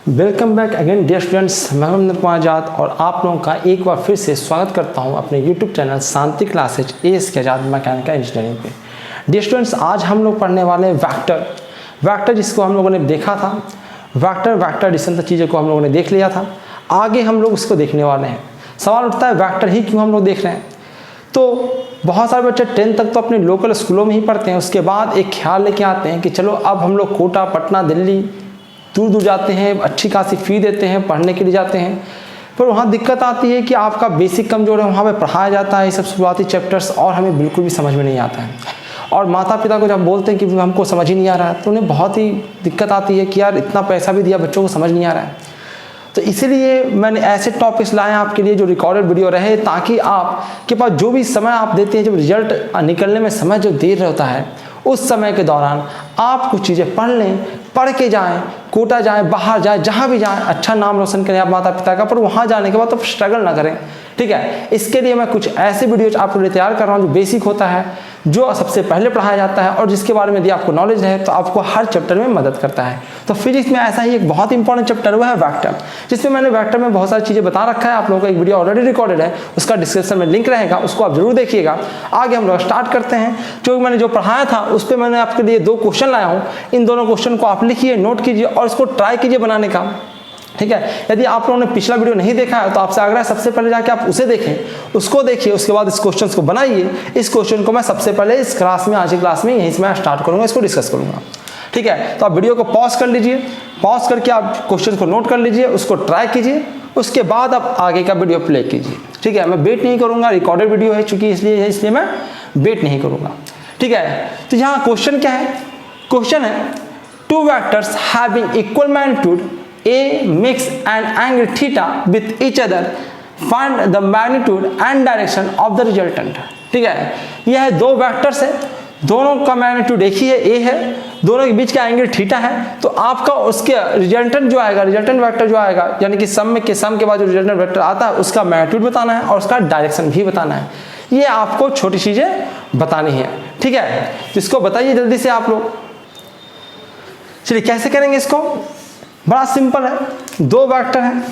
Welcome back again dear students, मैं हूं कुमार आजाद और आप लोगों का एक बार फिर से स्वागत करता हूं अपने यूट्यूब चैनल शांति क्लासेज एएस के आजाद मैकेनिकल इंजीनियरिंग पे। डियर स्टूडेंट्स, आज हम लोग पढ़ने वाले हैं वेक्टर जिसको हम लोगों ने देखा था, वेक्टर एडिशन तक चीज़ों को हम लोगों ने देख लिया था। आगे हम लोग उसको देखने वाले हैं। सवाल उठता है वेक्टर ही क्यों हम लोग देख रहे हैं। तो बहुत सारे बच्चे 10 तक तो अपने लोकल स्कूलों में ही पढ़ते हैं, उसके बाद एक ख्याल लेके आते हैं कि चलो अब हम लोग कोटा, पटना, दिल्ली दूर दूर जाते हैं, अच्छी खासी फ़ी देते हैं, पढ़ने के लिए जाते हैं। पर वहाँ दिक्कत आती है कि आपका बेसिक कमज़ोर है, वहाँ पे पढ़ाया जाता है ये सब शुरुआती चैप्टर्स और हमें बिल्कुल भी समझ में नहीं आता है। और माता पिता को जब बोलते हैं कि हमको समझ ही नहीं आ रहा है तो उन्हें बहुत ही दिक्कत आती है कि यार इतना पैसा भी दिया, बच्चों को समझ नहीं आ रहा है। तो इसीलिए मैंने ऐसे टॉपिक्स लाए हैं आपके लिए जो रिकॉर्डेड वीडियो रहे, ताकि आपके पास जो भी समय आप देते हैं, जब रिजल्ट निकलने में समय जो देर होता है, उस समय के दौरान आप कुछ चीज़ें पढ़ लें, पढ़ के जाएं, कोटा जाएं, बाहर जाएं, जहाँ भी जाएं, अच्छा नाम रोशन करें आप माता पिता का। पर वहाँ जाने के बाद तो स्ट्रगल ना करें, ठीक है। इसके लिए मैं कुछ ऐसे वीडियोज आपके लिए तैयार कर रहा हूँ जो बेसिक होता है, जो सबसे पहले पढ़ाया जाता है और जिसके बारे में यदि आपको नॉलेज रहे तो आपको हर चैप्टर में मदद करता है। तो फिजिक्स में ऐसा ही एक बहुत इंपॉर्टेंट चैप्टर हुआ है वेक्टर, जिसमें मैंने वेक्टर में बहुत सारी चीज़ें बता रखा है। आप लोगों का एक वीडियो ऑलरेडी रिकॉर्डेड है, उसका डिस्क्रिप्शन में लिंक रहेगा, उसको आप जरूर देखिएगा। आगे हम लोग स्टार्ट करते हैं। जो पढ़ाया था उस पर मैंने आपके लिए 2 क्वेश्चन लाया हूँ। इन दोनों क्वेश्चन को आप लिखिए, नोट कीजिए और इसको ट्राई कीजिए बनाने का, ठीक है। यदि आप लोगों ने पिछला वीडियो नहीं देखा है तो आपसे आग्रह है सबसे पहले जाके आप उसे देखें, उसको देखिए, उसके बाद इस क्वेश्चन को बनाइए। इस क्वेश्चन को मैं सबसे पहले इस क्लास में, आज की क्लास में यहीं से मैं स्टार्ट करूंगा, इसको डिस्कस करूंगा, ठीक है। तो आप वीडियो को पॉज कर लीजिए, पॉज करके आप क्वेश्चन को नोट कर लीजिए, उसको ट्राई कीजिए, उसके बाद आप आगे का वीडियो प्ले कीजिए, ठीक है। मैं वेट नहीं करूंगा, रिकॉर्डेड वीडियो है चूंकि, इसलिए मैं वेट नहीं करूंगा, ठीक है। तो यहाँ क्वेश्चन क्या है? क्वेश्चन है two vectors having equal magnitude A makes an angle theta with each other. Find the magnitude and direction of the resultant. ठीक है, यह है 2 वेक्टर्स है, दोनों का मैग्नीट्यूड एक ही है, A है, दोनों के बीच का एंगल थीटा है। तो आपका उसके रिजल्टेंट जो आएगा, रिजल्टेंट वेक्टर जो आएगा, यानी कि सम के बाद जो रिजल्टेंट वेक्टर आता है उसका मैग्नीट्यूड बताना है और उसका डायरेक्शन भी बताना है। ये आपको छोटी चीजें बतानी है, ठीक है। तो इसको बताइए जल्दी से आप लोग। चलिए कैसे करेंगे इसको? बड़ा सिंपल है, 2 वेक्टर हैं,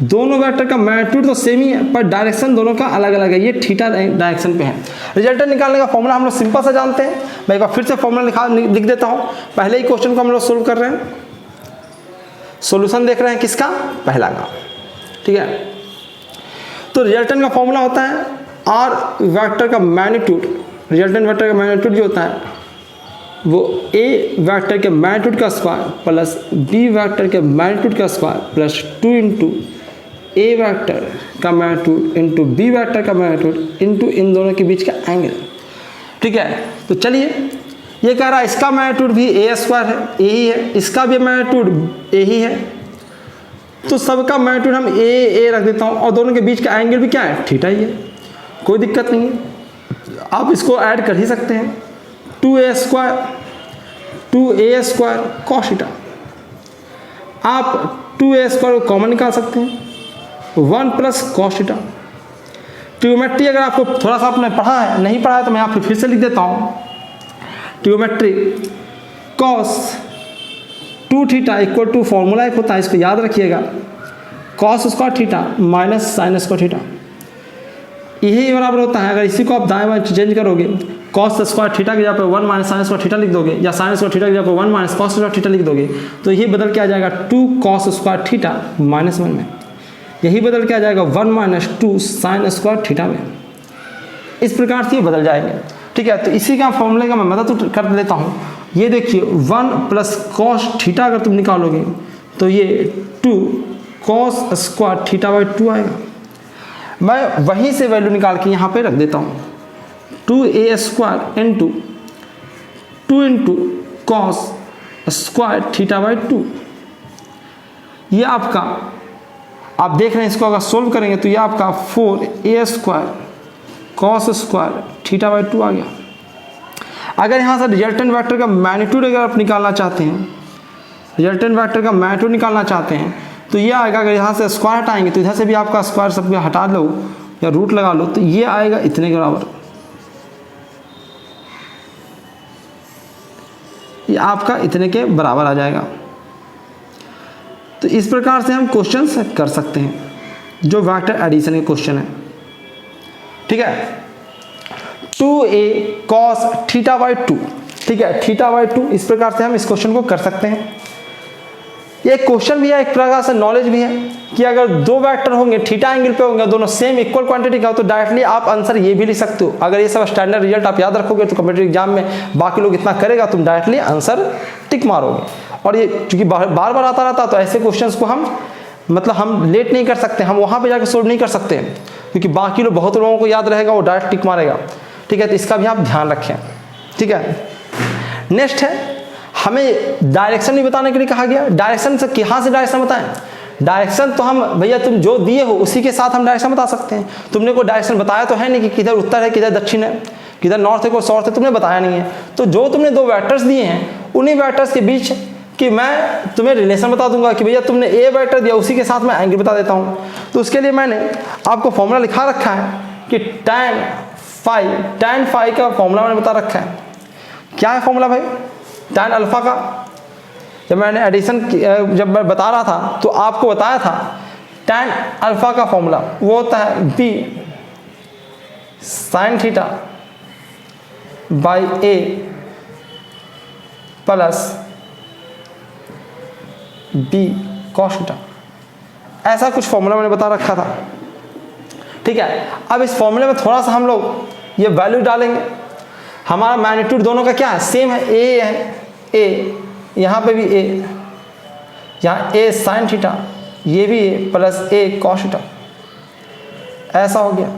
दोनों वेक्टर का मैग्नीट्यूड तो सेम ही है पर डायरेक्शन दोनों का अलग अलग है। ये थीटा डायरेक्शन पे है। रिजल्टेंट निकालने का फॉर्मूला हम लोग सिंपल सा जानते हैं। मैं एक बार फिर से फॉर्मूला लिख देता हूं। पहले ही क्वेश्चन को हम लोग सोल्व कर रहे हैं, सॉल्यूशन देख रहे हैं किसका? पहला का, ठीक है। तो रिजल्टेंट का फॉर्मूला होता है आर वेक्टर का मैग्नीट्यूड, रिजल्टेंट वेक्टर का मैग्नीट्यूड जो होता है वो ए वेक्टर के मैग्नीट्यूड का स्क्वायर प्लस बी वेक्टर के मैग्नीट्यूड का स्क्वायर प्लस 2 इंटू ए वेक्टर का मैग्नीट्यूड इंटू बी वेक्टर का मैग्नीट्यूड इंटू इन दोनों के बीच का एंगल, ठीक है। तो चलिए, ये कह रहा है इसका मैग्नीट्यूड भी ए स्क्वायर है, ए ही है, इसका भी मैग्नीट्यूड ए ही है, तो सबका मैग्नीट्यूड हम ए रख देता हूँ और दोनों के बीच का एंगल भी क्या है? थीटा ही है, कोई दिक्कत नहीं है। आप इसको ऐड कर ही सकते हैं, 2a स्क्वायर कॉस थीटा। आप 2a स्क्वायर को कॉमन निकाल सकते हैं, 1 प्लस कॉस थीटा। ट्रिग्नोमेट्री अगर आपको थोड़ा सा आपने पढ़ा है, नहीं पढ़ा है तो मैं आपको फिर से लिख देता हूँ। Trigonometry cos 2 theta equal to formula एक होता है, इसको याद रखिएगा, cos square theta minus sine square theta. यही बराबर होता है, अगर इसी को आप दाएं बाएं चेंज करोगे, कॉस स्क्वायर थीटा की जगह पे 1 माइनस साइन स्क्वायर थीटा लिख दोगे, या साइन स्क्वायर थीटा की जगह पे 1 माइनस कॉस स्क्वायर थीटा लिख दोगे, तो यही बदल के आ जाएगा 2 कॉस स्क्वायर थीटा माइनस 1 में, यही बदल के आ जाएगा 1 माइनस 2 साइन स्क्वायर थीटा में। इस प्रकार से ये बदल जाएंगे, ठीक है। तो इसी का फॉर्मूले का मैं मदद कर लेता हूँ। ये देखिए 1 प्लस कॉस थीटा अगर तुम निकालोगे तो ये 2 कॉस स्क्वायर थीटा बाई 2 आएगा। मैं वहीं से वैल्यू निकाल के यहाँ पे रख देता हूँ, 2a square into 2 into cos square theta by 2। ये आपका, आप देख रहे हैं, इसको अगर सोल्व करेंगे तो ये आपका 4a square cos square theta by 2 आ गया। अगर यहाँ से रिजल्टेंट वेक्टर का मैग्नीट्यूड अगर आप निकालना चाहते हैं, रिजल्टेंट वेक्टर का मैग्नीट्यूड निकालना चाहते हैं तो ये आएगा, अगर यहाँ से स्क्वायर हटाएंगे तो इधर से भी आपका स्क्वायर सब हटा लो या रूट लगा लो, तो ये आएगा इतने के बराबर। ये आपका इतने के बराबर आ जाएगा, तो इस प्रकार से हम क्वेश्चन कर सकते हैं जो वेक्टर एडिशन के क्वेश्चन है। ठीक है, 2a cos θ/2, ठीक है, θ/2, इस प्रकार से हम इस क्वेश्चन को कर सकते हैं। ये क्वेश्चन भी है, एक प्रकार से नॉलेज भी है कि अगर दो वेक्टर होंगे थीटा एंगल पे होंगे, दोनों सेम इक्वल क्वांटिटी का हो, तो डायरेक्टली आप आंसर ये भी लिख सकते हो। अगर ये सब स्टैंडर्ड रिजल्ट आप याद रखोगे तो कॉम्पिटिटिव एग्जाम में बाकी लोग इतना करेगा, तुम डायरेक्टली आंसर टिक मारोगे। और ये चूंकि बार बार आता रहता, तो ऐसे क्वेश्चन को हम मतलब हम लेट नहीं कर सकते, हम वहाँ पर जाकर सोल्व नहीं कर सकते, क्योंकि बाकी लोग बहुत लोगों को याद रहेगा, वो डायरेक्ट टिक मारेगा। ठीक है, तो इसका भी आप ध्यान रखें। ठीक है, नेक्स्ट है, हमें डायरेक्शन भी बताने के लिए कहा गया। डायरेक्शन से कहाँ से डायरेक्शन बताएं? डायरेक्शन तो हम भैया तुम जो दिए हो उसी के साथ हम डायरेक्शन बता सकते हैं। तुमने कोई डायरेक्शन बताया तो है नहीं कि किधर उत्तर है, किधर दक्षिण है, किधर नॉर्थ है, कोई साउथ है, तुमने बताया नहीं है। तो जो तुमने दो वेक्टर्स दिए हैं उन्हीं वेक्टर्स के बीच कि मैं तुम्हें रिलेशन बता दूंगा कि भैया तुमने ए वेक्टर दिया, उसी के साथ मैं एंगल बता देता हूँ। तो उसके लिए मैंने आपको फॉर्मूला लिखा रखा है कि tan फाई का फॉर्मूला मैंने बता रखा है। क्या है फॉर्मूला भाई? tan अल्फा का, जब मैंने एडिशन जब मैं बता रहा था तो आपको बताया था tan अल्फा का फॉर्मूला वो होता है b sin theta by a plus b cos theta. ऐसा कुछ फॉर्मूला मैंने बता रखा था। ठीक है, अब इस फॉर्मूले में थोड़ा सा हम लोग ये वैल्यू डालेंगे। हमारा मैग्नीट्यूड दोनों का क्या है? सेम है, a है, a यहाँ पे भी a, यहाँ a sin थीटा, ये भी a plus a cos theta. ऐसा हो गया।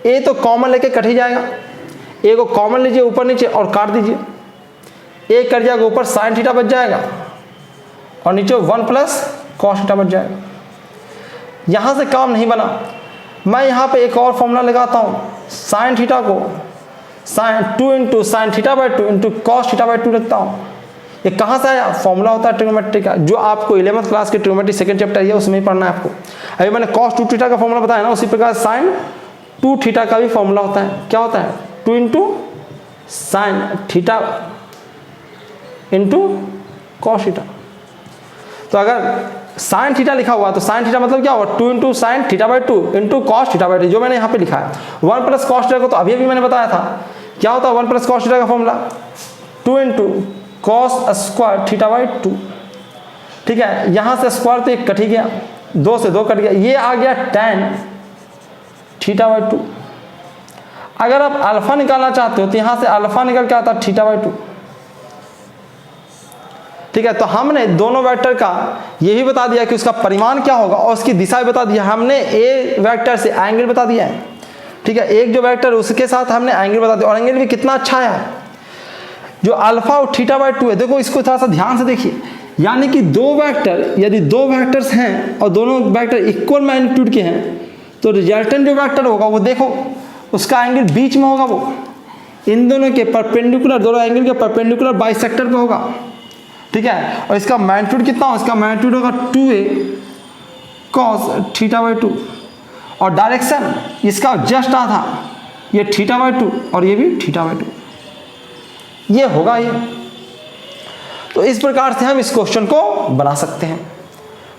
a तो कॉमन लेके कट ही जाएगा, a को कॉमन लीजिए ऊपर नीचे और काट दीजिए, a कट जाएगा, ऊपर sin थीटा बच जाएगा और नीचे 1 प्लस cos थीटा बच जाएगा। यहाँ से काम नहीं बना, मैं यहाँ पे एक और फॉर्मूला लगाता हूँ, sin थीटा को sin 2 into sine θ/2 into cos θ/2 रखता हूँ। ये कहाँ से आया? फॉर्मूला होता है ट्रिग्नोमेट्री का, जो आपको 11th क्लास के ट्रिग्नोमेट्री सेकंड चैप्टर है उसमें ही पढ़ना है आपको। अभी मैंने cos 2 थीटा का फॉर्मूला बताया ना, उसी प्रकार sin 2 थीटा का भी फॉर्मूला होता है। क्या होता है? 2 into sine theta into cos theta. तो अगर साइन थीटा लिखा हुआ तो साइन थीटा मतलब क्या होगा? 2 इंटू साइन θ/2 इंटू cos θ/2, जो मैंने यहाँ पे लिखा है। 1 प्लस cos थीटा को तो अभी मैंने बताया था, क्या होता है 1 प्लस cos थीटा का फॉर्मूला? 2 into cos square θ/2। ठीक है, यहाँ से स्क्वायर तो एक कट ही गया, 2 से 2 कट गया, ये आ गया tan θ/2। अगर आप अल्फा निकालना चाहते हो तो यहाँ से अल्फा निकल के आता है θ/2। ठीक है, तो हमने दोनों वेक्टर का ये भी बता दिया कि उसका परिमाण क्या होगा और उसकी दिशा भी बता दिया। हमने ए वेक्टर से एंगल बता दिया है। ठीक है, एक जो वेक्टर उसके साथ हमने एंगल बता दिया, और एंगल भी कितना अच्छा है, जो अल्फा और θ/2 है। देखो इसको थोड़ा सा ध्यान से देखिए, यानी कि दो वेक्टर, यदि दो वेक्टर्स हैं और दोनों वेक्टर इक्वल मैग्नीट्यूड के हैं, तो रिजल्टेंट जो वेक्टर होगा वो देखो उसका एंगल बीच में होगा, वो इन दोनों के परपेंडिकुलर, दोनों एंगल के परपेंडिकुलर बाइसेक्टर पे होगा। ठीक है, और इसका मैग्नीट्यूड कितना हो? इसका मैग्नीट्यूड होगा 2a cos θ/2, और डायरेक्शन इसका जस्ट आधा, ये θ/2 और ये भी θ/2, ये होगा ये। तो इस प्रकार से हम इस क्वेश्चन को बना सकते हैं।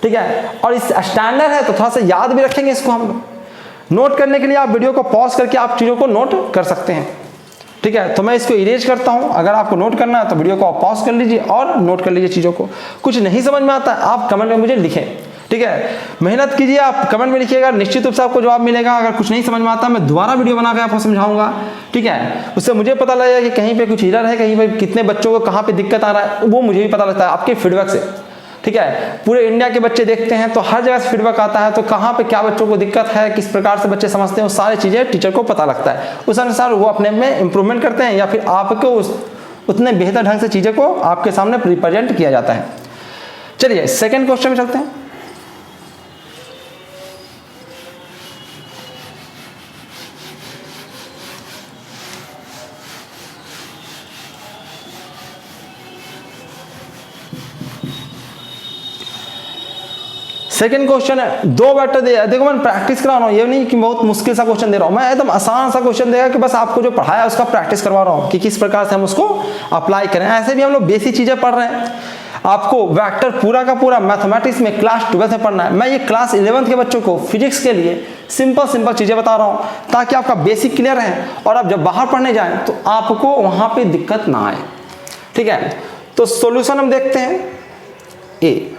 ठीक है, और इस स्टैंडर्ड है तो थोड़ा सा याद भी रखेंगे इसको हम लोग। नोट करने के लिए आप वीडियो को पॉज करके आप चीज़ों को नोट कर सकते हैं। ठीक है, तो मैं इसको इरेज करता हूं। अगर आपको नोट करना है तो वीडियो को आप पॉज कर लीजिए और नोट कर लीजिए चीज़ों को। कुछ नहीं समझ में आता है आप कमेंट में मुझे लिखें। ठीक है, मेहनत कीजिए, आप कमेंट में लिखिएगा, निश्चित रूप से आपको जवाब मिलेगा। अगर कुछ नहीं समझ में आता मैं दोबारा वीडियो बना के आपको समझाऊंगा। ठीक है, उससे मुझे पता लगेगा कि कहीं पे कुछ एरर है, कहीं पे कितने बच्चों को कहाँ पे दिक्कत आ रहा है, वो मुझे भी पता लगता है आपके फीडबैक से। ठीक है, पूरे इंडिया के बच्चे देखते हैं तो हर जगह से फीडबैक आता है, तो कहाँ पे क्या बच्चों को दिक्कत है, किस प्रकार से बच्चे समझते हैं, वो सारी चीज़ें टीचर को पता लगता है। उस अनुसार वो अपने में इम्प्रूवमेंट करते हैं या फिर आपको उतने बेहतर ढंग से चीज़ों को आपके सामने रिप्रेजेंट किया जाता है। चलिए सेकेंड क्वेश्चन में चलते हैं। सेकंड क्वेश्चन है, दो वेक्टर दिया है। देखो मैं प्रैक्टिस करा रहा हूँ, ये नहीं कि बहुत मुश्किल सा क्वेश्चन दे रहा हूँ, मैं एकदम आसान सा क्वेश्चन देगा कि बस आपको जो पढ़ाया उसका प्रैक्टिस करवा रहा हूँ कि किस प्रकार से हम उसको अप्लाई करें। ऐसे भी हम लोग बेसिक चीज़ें पढ़ रहे हैं। आपको वेक्टर पूरा का पूरा मैथमेटिक्स में क्लास 12 में पढ़ना है। मैं ये क्लास 11 के बच्चों को फिजिक्स के लिए सिंपल चीज़ें बता रहा हूँ ताकि आपका बेसिक क्लियर है और आप जब बाहर पढ़ने जाएं तो आपको वहाँ पे दिक्कत ना आए। ठीक है, तो सॉल्यूशन हम देखते हैं। ए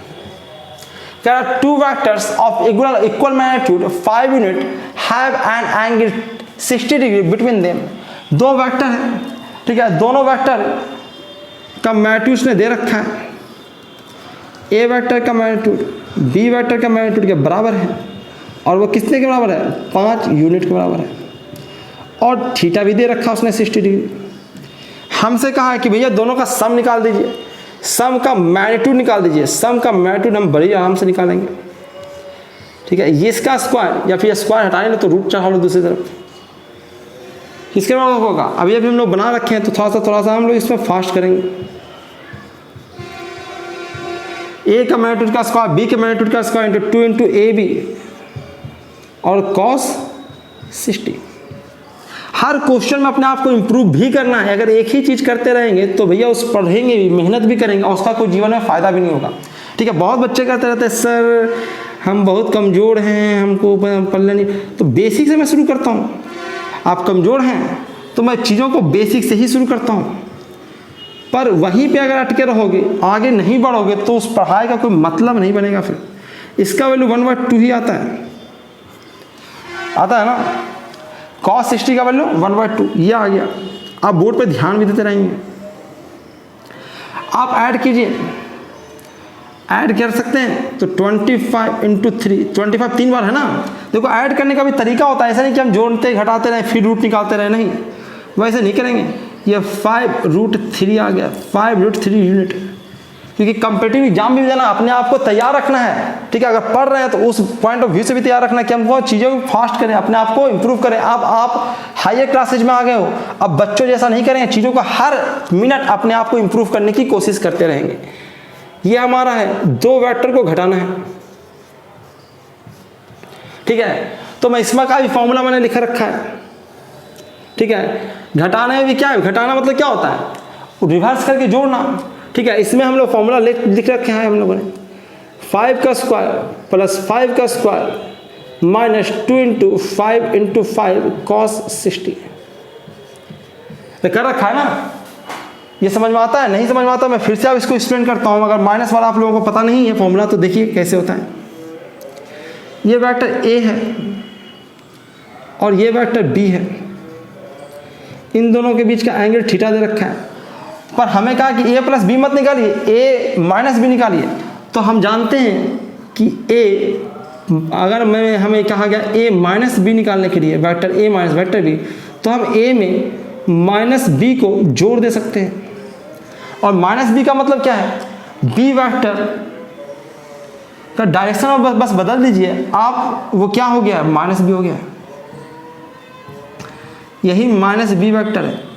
There are two vectors of equal magnitude 5 unit have an angle 60 degree between them। दो वेक्टर हैं, ठीक है, दोनों वेक्टर का मैग्नीट्यूड उसने दे रखा है। ए वेक्टर का मैग्नीट्यूड बी वेक्टर का मैग्नीट्यूड के बराबर है और वो कितने के बराबर है? 5 यूनिट के बराबर है और थीटा भी दे रखा उसने 60 डिग्री। हमसे कहा है कि भैया दोनों का सम निकाल दीजिए, सम का मैग्नीट्यूड निकाल दीजिए। सम का मैग्नीट्यूड हम बड़ी आराम से निकालेंगे। ठीक है, ये इसका स्क्वायर या फिर स्क्वायर हटाने तो रूट चढ़ा लो दूसरी तरफ, किसके बराबर होगा? अभी हम लोग बना रखे हैं तो थोड़ा सा हम लोग इसमें फास्ट करेंगे। ए का मैग्नीट्यूड का स्क्वायर बी के मैग्नीट्यूड का square into 2 into A B और कॉस 60। हर क्वेश्चन में अपने आप को इम्प्रूव भी करना है। अगर एक ही चीज़ करते रहेंगे तो भैया उस पढ़ेंगे भी, मेहनत भी करेंगे और उसका कोई जीवन में फ़ायदा भी नहीं होगा। ठीक है, बहुत बच्चे कहते रहते हैं सर हम बहुत कमज़ोर हैं, हमको पढ़ना नहीं। तो बेसिक से मैं शुरू करता हूँ। आप कमज़ोर हैं तो मैं चीज़ों को बेसिक से ही शुरू करता हूँ, पर वहीं पे अगर अटके रहोगे, आगे नहीं बढ़ोगे तो उस पढ़ाई का कोई मतलब नहीं बनेगा। फिर इसका वैल्यू 1/2 ही आता है ना। cos 60 का वैल्यू 1/2 ये आ गया। आप बोर्ड पे ध्यान भी देते रहेंगे। आप ऐड कीजिए, ऐड कर सकते हैं तो 25 इंटू 3, 25 3 बार है ना। देखो ऐड करने का भी तरीका होता है, ऐसा नहीं कि हम जोड़ते घटाते रहें फिर रूट निकालते रहें, नहीं वैसे नहीं करेंगे। ये 5√3 आ गया, 5√3 यूनिट, क्योंकि कंपेटिटिव एग्जाम भी देना, अपने आप को तैयार रखना है। ठीक है, अगर पढ़ रहे हैं तो उस पॉइंट ऑफ व्यू से भी तैयार रखना है कि हम बहुत चीज़ों को फास्ट करें, अपने आप को इम्प्रूव करें। अब आप हायर क्लासेज में आ गए हो, अब बच्चों जैसा नहीं करेंगे, चीज़ों को हर मिनट अपने आप को इम्प्रूव करने की कोशिश करते रहेंगे। ये हमारा है, दो वेक्टर को घटाना है। ठीक है, तो मैं इसमें का भी फॉर्मूला मैंने लिख रखा है। ठीक है, घटाने में भी क्या है, घटाना मतलब क्या होता है? रिवर्स करके जोड़ना। ठीक है, इसमें हम लोग फॉर्मूला लिख रखे हैं हम लोगों ने, 5 का स्क्वायर प्लस 5 का square minus 2 into 5 into 5 cos 60। तो कर रखा है ना। ये समझ में आता है? नहीं समझ में आता मैं फिर से अब इसको एक्सप्लेन करता हूँ। अगर माइनस वाला आप लोगों को पता नहीं है फॉर्मूला तो देखिए कैसे होता है। ये वेक्टर ए है और ये वेक्टर बी है, इन दोनों के बीच का एंगल थीटा दे रखा है। पर हमें कहा कि ए प्लस बी मत निकालिए, ए माइनस बी निकालिए। तो हम जानते हैं कि ए, अगर हमें कहा गया ए माइनस बी निकालने के लिए, vector A minus vector B, तो हम ए में माइनस बी को जोड़ दे सकते हैं। और माइनस बी का मतलब क्या है? बी वेक्टर का डायरेक्शन बस बदल दीजिए आप, वो क्या हो गया? माइनस बी हो गया। यही माइनस बी वेक्टर है।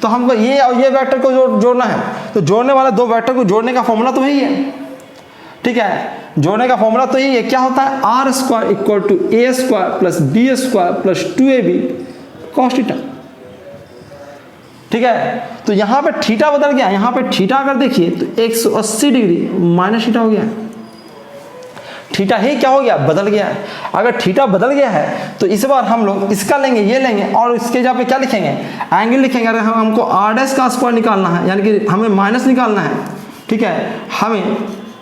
तो हमको ये और ये वेक्टर को जोड़ना है, तो जोड़ने वाला दो वेक्टर को जोड़ने का फॉर्मूला तो वही है। ठीक है, जोड़ने का फॉर्मूला तो यही है। क्या होता है? R square equal to A square plus B square plus 2ab cos theta. ठीक है, तो यहाँ पे थीटा बदल गया। यहाँ पे थीटा अगर देखिए तो 180 डिग्री माइनस थीटा हो गया। थीटा ही क्या हो गया? बदल गया है। अगर थीटा बदल गया है तो इस बार हम लोग इसका लेंगे, ये लेंगे और इसके जगह पे क्या लिखेंगे? एंगल लिखेंगे। अगर हमको आर डैश का स्क्वायर निकालना है, यानी कि हमें माइनस निकालना है। ठीक है, हमें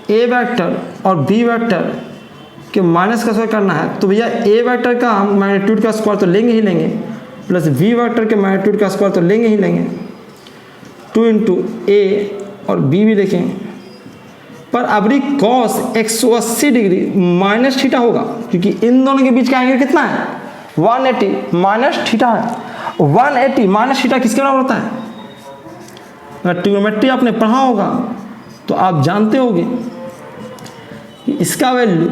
ए वेक्टर और बी वेक्टर के माइनस का स्क्वायर करना है, तो भैया ए वेक्टर का हम मैग्नीट्यूड का स्क्वायर तो लेंगे ही लेंगे, प्लस बी वेक्टर के मैग्नीट्यूड का स्क्वायर तो लेंगे ही लेंगे। 2 इंटू ए और बी भी लिखेंगे। पर अबरी कॉस 180 डिग्री माइनस थीटा होगा, क्योंकि इन दोनों के बीच का एंगल कितना है? 180 माइनस थीटा है। 180 माइनस थीटा किसके बराबर होता है? अगर ट्रिग्नोमेट्री आपने पढ़ा होगा तो आप जानते होंगे कि इसका वैल्यू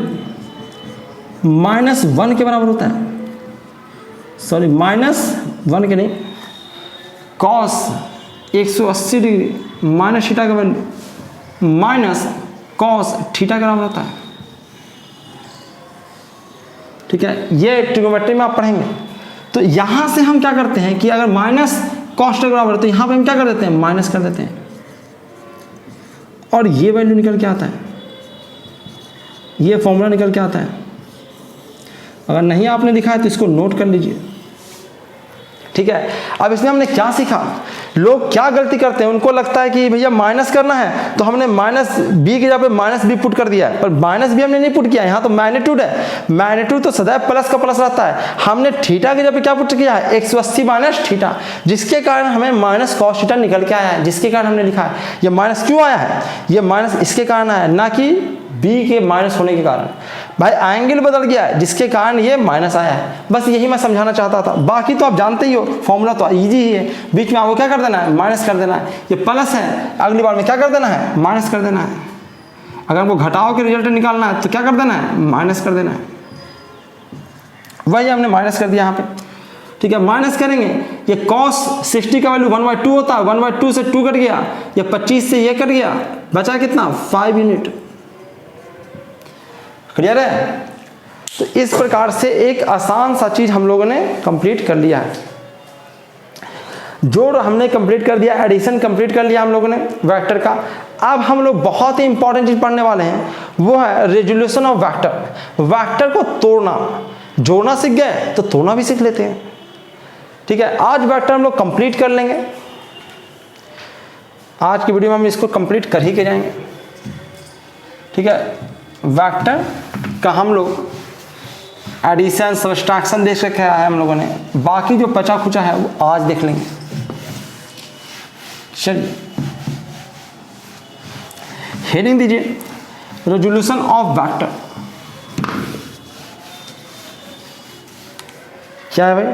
-1 के बराबर होता है। सॉरी, -1 के नहीं, कॉस 180 डिग्री माइनस थीटा का वैल्यू माइनस कॉस थीटा का बराबर होता है। ठीक है, ये ट्रिग्नोमेट्री में आप पढ़ेंगे। तो यहां से हम क्या करते हैं कि अगर माइनस कॉस के बराबर है तो यहां पे हम क्या कर देते हैं? माइनस कर देते हैं। और ये वैल्यू निकल के आता है, ये फॉर्मूला निकल के आता है। अगर नहीं आपने लिखा है तो इसको नोट कर लीजिए, ठीक है। अब इसमें हमने क्या सीखा, लोग क्या गलती करते हैं, उनको लगता है कि भैया माइनस करना है तो हमने माइनस बी की जगह पे माइनस बी पुट कर दिया है, पर माइनस बी हमने नहीं पुट किया है, यहाँ तो मैग्नीट्यूड है, मैग्नीट्यूड तो सदैव प्लस का प्लस रहता है। हमने थीटा की जगह पे क्या पुट किया है, 180 माइनस थीटा, जिसके कारण हमें माइनस कॉस थीटा निकल के आया है, जिसके कारण हमने लिखा है। ये माइनस क्यों आया है, ये माइनस इसके कारण आया है, ना कि बी के माइनस होने के कारण। भाई एंगल बदल गया है जिसके कारण ये माइनस आया है, बस यही मैं समझाना चाहता था। बाकी तो आप जानते ही हो, फॉर्मूला तो इजी ही है, बीच में आपको क्या कर देना है, माइनस कर देना है। ये प्लस है, अगली बार में क्या कर देना है, माइनस कर देना है। अगर हमको घटाव के रिजल्ट निकालना है तो क्या कर देना है, माइनस कर देना है। वही हमने माइनस कर दिया यहाँ पे, ठीक है। माइनस करेंगे, ये cos 60 का वैल्यू 1/2 होता है, 1/2 से 2 कट गया, ये 25 से ये कट गया, बचा कितना, 5 यूनिट। क्लियर है। तो इस प्रकार से एक आसान सा चीज हम लोगों ने कंप्लीट कर लिया है, जोड़ हमने कंप्लीट कर दिया, एडिशन कंप्लीट कर लिया हम लोगों ने वेक्टर का। अब हम लोग बहुत ही इंपॉर्टेंट चीज पढ़ने वाले हैं, वो है रेजोल्यूशन ऑफ वेक्टर। वेक्टर को तोड़ना, जोड़ना सीख गए तो तोड़ना भी सीख लेते हैं, ठीक है। आज वेक्टर हम लोग कंप्लीट कर लेंगे, आज की वीडियो में हम इसको कंप्लीट कर ही के जाएंगे, ठीक है। वेक्टर का हम लोग एडिशन सब्सट्रैक्शन देख रखा है हम लोगों ने, बाकी जो बचा खुचा है वो आज देख लेंगे। चलिए हेडिंग दीजिए, रेजोल्यूशन ऑफ वेक्टर। क्या है भाई,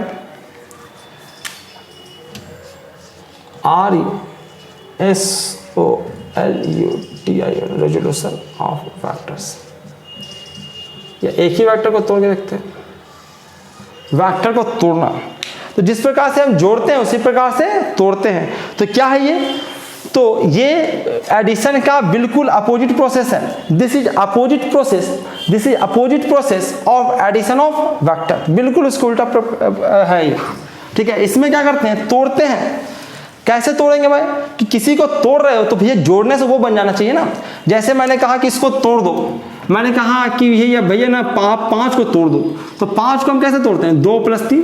RESOLUTION, रेजोल्यूशन ऑफ वेक्टर्स। या एक ही वेक्टर को तोड़ के देखते हैं, वेक्टर को तोड़ना, तो जिस प्रकार से हम जोड़ते हैं उसी प्रकार से तोड़ते हैं। तो क्या है ये, तो ये एडिशन का बिल्कुल अपोजिट प्रोसेस है। This is opposite process, this is opposite process of addition of vector, बिल्कुल उसको उल्टा है ये, ठीक है। इसमें क्या करते हैं, तोड़ते हैं। कैसे तोड़ेंगे भाई, कि किसी को तोड़ रहे हो तो भैया जोड़ने से वो बन जाना चाहिए ना। जैसे मैंने कहा कि इसको तोड़ दो, मैंने कहा कि भैया ना 5 को तोड़ दो, तो 5 को हम कैसे तोड़ते हैं, 2 + 3।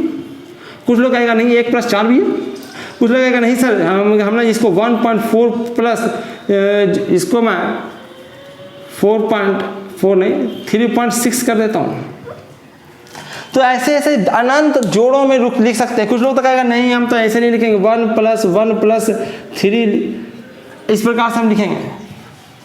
कुछ लोग कहेगा नहीं 1 + 4 भी है, कुछ लोग कहेगा नहीं सर हमने इसको 1.4 प्लस इसको मैं 4.4 नहीं 3.6 कर देता हूँ। तो ऐसे ऐसे अनंत जोड़ों में लिख सकते हैं। कुछ लोग तो कहेगा नहीं हम तो ऐसे नहीं लिखेंगे, 1 + 1 + 3 इस प्रकार से हम लिखेंगे।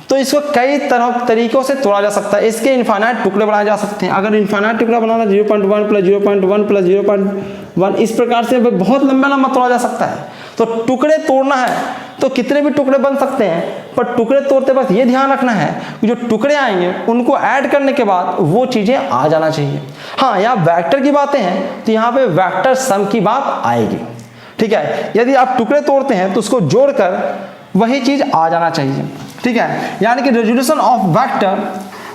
तो इसको कई तरीकों से तोड़ा जा सकता है, इसके इनफाइनाइट टुकड़े बनाए जा सकते हैं। अगर इनफाइनाइट टुकड़ा बनाना 0.1 + 0.1 + 0.1 इस प्रकार से बहुत लंबा लंबा तोड़ा जा सकता है। तो टुकड़े तोड़ना है तो कितने भी टुकड़े बन सकते हैं, पर टुकड़े तोड़ते वक्त ये ध्यान रखना है कि जो टुकड़े आएंगे उनको ऐड करने के बाद वो चीजें आ जाना चाहिए। हाँ, यहाँ वेक्टर की बातें हैं तो यहाँ पे वेक्टर सम की बात आएगी, ठीक है। यदि आप टुकड़े तोड़ते हैं तो उसको जोड़कर वही चीज आ जाना चाहिए, ठीक है। यानी कि resolution of vector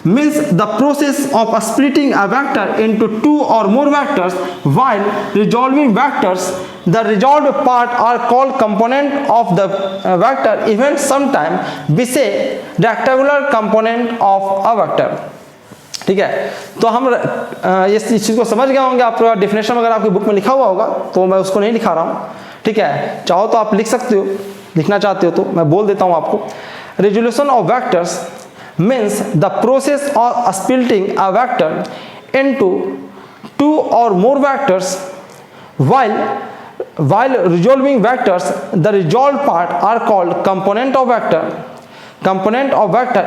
means the process of splitting a vector into 2 or more vectors while resolving vectors. The resolved part are called component of the vector, even sometimes we say rectangular component of a vector, ठीक है। तो हम इस चीज़ को समझ गए होंगे। आप डिफिनेशन अगर आपकी बुक में लिखा हुआ होगा तो मैं उसको नहीं लिखा रहा हूँ, ठीक है। चाहो तो आप लिख सकते हो, लिखना चाहते हो तो मैं बोल देता हूँ आपको। Resolution of vectors means the process of splitting a vector into 2 or more vectors while resolving vectors. The resolved part are called component of vector,